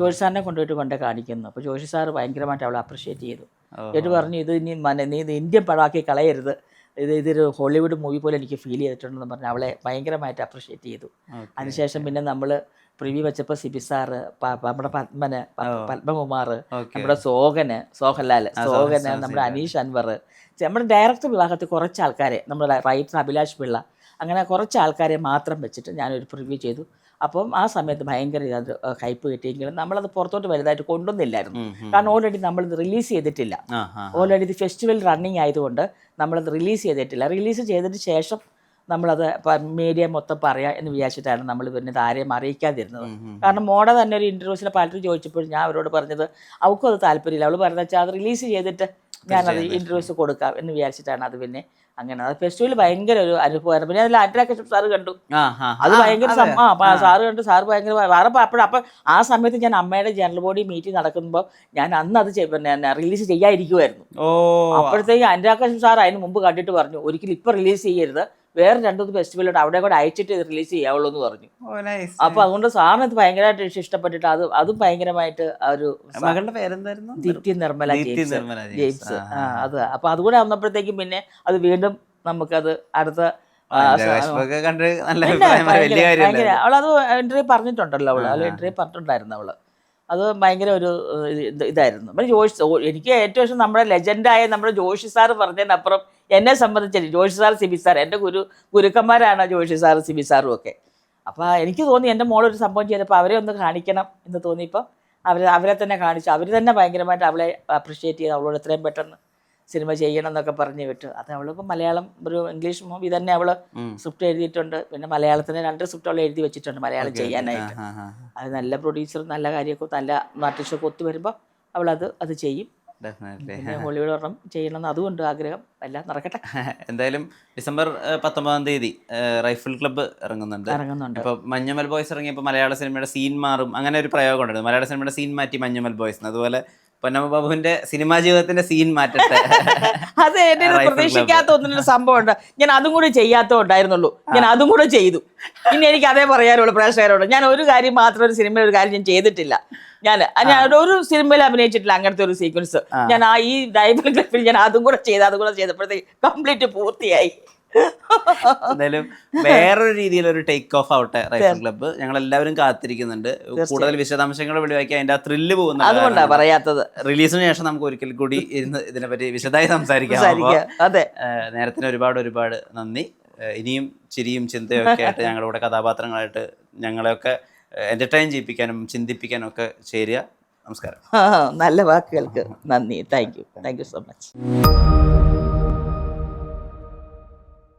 ജോഷി സാറിനെ കൊണ്ടുപോയി കാണിക്കുന്നു. അപ്പോൾ ജോഷി സാർ ഭയങ്കരമായിട്ട് അവളെ അപ്രിഷ്യേറ്റ് ചെയ്തു. എന്നിട്ട് പറഞ്ഞു ഇത് നീ ഇത് ഇന്ത്യൻ പടമാക്കി കളയരുത്, ഇതൊരു ഹോളിവുഡ് മൂവി പോലെ എനിക്ക് ഫീൽ ചെയ്തിട്ടുണ്ടെന്ന് പറഞ്ഞ് അവളെ ഭയങ്കരമായിട്ട് അപ്രിഷ്യേറ്റ് ചെയ്തു. അതിനുശേഷം പിന്നെ നമ്മൾ പ്രിവ്യൂ വെച്ചപ്പോൾ സിബി സാറ്, നമ്മുടെ പത്മകുമാർ, നമ്മുടെ സോഹൻലാൽ, നമ്മുടെ അനീഷ് അൻവർ, നമ്മുടെ ഡയറക്ടർ വിഭാഗത്തിൽ കുറച്ച് ആൾക്കാരെ, നമ്മുടെ റൈറ്റർ അഭിലാഷ് പിള്ള, അങ്ങനെ കുറച്ച് ആൾക്കാരെ മാത്രം വെച്ചിട്ട് ഞാനൊരു പ്രിവ്യൂ ചെയ്തു. അപ്പം ആ സമയത്ത് ഭയങ്കര ഹൈപ്പ് കിട്ടിയെങ്കിലും നമ്മളത് പുറത്തോട്ട് വലുതായിട്ട് കൊണ്ടുവന്നില്ലായിരുന്നു. കാരണം ഓൾറെഡി നമ്മളിത് റിലീസ് ചെയ്തിട്ടില്ല. ഓൾറെഡി ഇത് ഫെസ്റ്റിവൽ റണ്ണിങ് ആയതുകൊണ്ട് നമ്മളത് റിലീസ് ചെയ്തിട്ടില്ല. റിലീസ് ചെയ്തതിന് ശേഷം നമ്മളത് മീഡിയ മൊത്തം പറയാം എന്ന് വിചാരിച്ചിട്ടാണ് നമ്മൾ പിന്നെ ആരെയും അറിയിക്കാതിരുന്നത്. കാരണം മോടെ തന്നെ ഒരു ഇൻ്റർവ്യൂസിൽ പലരും ചോദിച്ചപ്പോൾ ഞാൻ അവരോട് പറഞ്ഞത് അവൾക്കും അത് താല്പര്യമില്ല. അവൾ പറഞ്ഞത് വെച്ചാൽ അത് റിലീസ് ചെയ്തിട്ട് ഞാനത് ഇൻ്റർവ്യൂസ് കൊടുക്കാം എന്ന് വിചാരിച്ചിട്ടാണ് അത് പിന്നെ അങ്ങനെ. അത് ഫെസ്റ്റിവൽ ഭയങ്കര ഒരു അനുഭവമായിരുന്നു. പിന്നെ അതിൽ ആന്റണി കശ്യപ് സാറ് കണ്ടു, അത് ഭയങ്കര സാറ് കണ്ടു. സാറ് ഭയങ്കര വേറെ അപ്പം ആ സമയത്ത് ഞാൻ അമ്മയുടെ ജനറൽ ബോഡി മീറ്റിംഗ് നടക്കുമ്പോൾ ഞാൻ അന്ന് അത് പിന്നെ റിലീസ് ചെയ്യാതിരിക്കുമായിരുന്നു. അപ്പോഴത്തേക്ക് ആന്റണി കശ്യപ് സാർ അതിന് മുമ്പ് കണ്ടിട്ട് പറഞ്ഞു, ഒരിക്കലും ഇപ്പം റിലീസ് ചെയ്യരുത്, വേറെ 2-3 ഫെസ്റ്റിവലുണ്ട് അവിടെ കൂടെ അയച്ചിട്ട് ഇത് റിലീസ് ചെയ്യാവുള്ളൂ എന്ന് പറഞ്ഞു. അപ്പൊ അതുകൊണ്ട് സാറിന് ഇത് ഭയങ്കരമായിട്ട് ഇഷ്ടപ്പെട്ടിട്ട് അതും ഭയങ്കരമായിട്ട് ഒരു മകളുടെ പേരെന്തായിരുന്നു? ദീപ്തി നിർമ്മല ജെയിംസ്. അത് അപ്പൊ അതുകൂടെ വന്നപ്പോഴത്തേക്കും പിന്നെ അത് വീണ്ടും നമുക്കത് അടുത്ത അവളത് ഇന്റർവ്യൂ പറഞ്ഞിട്ടുണ്ടല്ലോ, അവള് ഇന്റർവ്യൂ പറഞ്ഞിട്ടുണ്ടായിരുന്നു അവള്. അത് ഭയങ്കര ഒരു ഇതായിരുന്നു. അപ്പം എനിക്ക് ഏറ്റവും ഇഷ്ടം നമ്മുടെ ലെജൻഡായ നമ്മുടെ ജോഷി സാറ് പറഞ്ഞതിനപ്പുറം എന്നെ സംബന്ധിച്ചില്ല ജോഷി സാർ, സിബി സാർ എൻ്റെ ഗുരുക്കന്മാരാണ് ജോഷി സാറും സിബി സാറും ഒക്കെ. അപ്പോൾ എനിക്ക് തോന്നി എൻ്റെ മോളൊരു സംഭവം ചെയ്തപ്പോൾ അവരെ ഒന്ന് കാണിക്കണം എന്ന് തോന്നിയപ്പോൾ അവരെ തന്നെ കാണിച്ചു. അവർ തന്നെ ഭയങ്കരമായിട്ട് അവളെ അപ്രിഷ്യേറ്റ് ചെയ്ത് അവളോട് എത്രയും പെട്ടെന്ന് സിനിമ ചെയ്യണം എന്നൊക്കെ പറഞ്ഞു വിട്ടു. അത് അവളിപ്പോൾ മലയാളം ഒരു ഇംഗ്ലീഷ് മൂവി തന്നെ അവൾ സ്ക്രിപ്റ്റ് എഴുതിയിട്ടുണ്ട്. പിന്നെ മലയാളത്തിന് 2 സ്ക്രിപ്റ്റ് അവൾ എഴുതി വെച്ചിട്ടുണ്ട് മലയാളം ചെയ്യാനായിട്ട്. അത് നല്ല പ്രൊഡ്യൂസറും നല്ല കാര്യമൊക്കെ നല്ല ആർട്ടിസ്റ്റൊക്കെ ഒത്തു വരുമ്പോൾ അവളത് ചെയ്യും. പിന്നെ ഹോളിവുഡ് ഒരെണ്ണം ചെയ്യണമെന്ന് അതുകൊണ്ട് ആഗ്രഹം, എല്ലാം നടക്കട്ടെ. എന്തായാലും ഡിസംബർ 19 തീയതി റൈഫിൾ ക്ലബ്ബ് ഇറങ്ങുന്നുണ്ട്. ഇപ്പോൾ മഞ്ഞുമൽ ബോയ്സ് ഇറങ്ങിയപ്പോൾ മലയാള സിനിമയുടെ സീൻ മാറും, അങ്ങനെ ഒരു പ്രയോഗം ഉണ്ടായിരുന്നു. മലയാള സിനിമയുടെ സീൻ മാറ്റി മഞ്ഞുമൽ ബോയ്സ്. അതുപോലെ പൊന്നമ്മ ബാബുവിന്റെ സിനിമാ ജീവിതത്തിന്റെ സീൻ മാറ്റട്ടെ. അത് എന്റെ പ്രതീക്ഷിക്കാത്ത ഒന്നിനൊരു സംഭവമുണ്ട്. ഞാൻ അതും കൂടി ചെയ്യാത്തതുണ്ടായിരുന്നുള്ളൂ, ഞാൻ അതും കൂടെ ചെയ്തു. ഇനി എനിക്ക് അതേ പറയാനുള്ളൂ പ്രേക്ഷകരോട്. ഞാൻ ഒരു കാര്യം മാത്രം, ഒരു സിനിമയിൽ ഒരു കാര്യം ഞാൻ ചെയ്തിട്ടില്ല. ഞാൻ ഒരു സിനിമയിൽ അഭിനയിച്ചിട്ടില്ല അങ്ങനത്തെ ഒരു സീക്വൻസ്. ഞാൻ ഈ റൈഫിൾ ക്ലബ്ബിൽ ഞാൻ അതും കൂടെ ചെയ്തപ്പോഴത്തേക്ക് കംപ്ലീറ്റ് പൂർത്തിയായി. എന്തായാലും വേറൊരു രീതിയിലൊരു ടേക്ക് ഓഫ് ആവട്ടെ റൈഫിൾ ക്ലബ്ബ്. ഞങ്ങൾ എല്ലാവരും കാത്തിരിക്കുന്നുണ്ട്. കൂടുതൽ വിശദാംശങ്ങൾ വെളിവാക്കി അതിന്റെ ആ ത്രില്ല് പോകുന്ന അതുകൊണ്ടാണ് പറയാത്തത്. റിലീസിന് ശേഷം നമുക്ക് ഒരിക്കൽ കൂടി ഇരുന്ന് ഇതിനെപ്പറ്റി വിശദമായി സംസാരിക്കാം. അതെ, നേരത്തിന് ഒരുപാട് നന്ദി. ഇനിയും ചിരിയും ചിന്തയും ഒക്കെ ആയിട്ട് ഞങ്ങളുടെ കൂടെ കഥാപാത്രങ്ങളായിട്ട് ഞങ്ങളെയൊക്കെ എന്റർടൈൻ ചെയ്യിപ്പിക്കാനും ചിന്തിപ്പിക്കാനും ഒക്കെ ചേരുക. നമസ്കാരം. നല്ല വാക്കുകൾക്ക് നന്ദി. Thank you so much.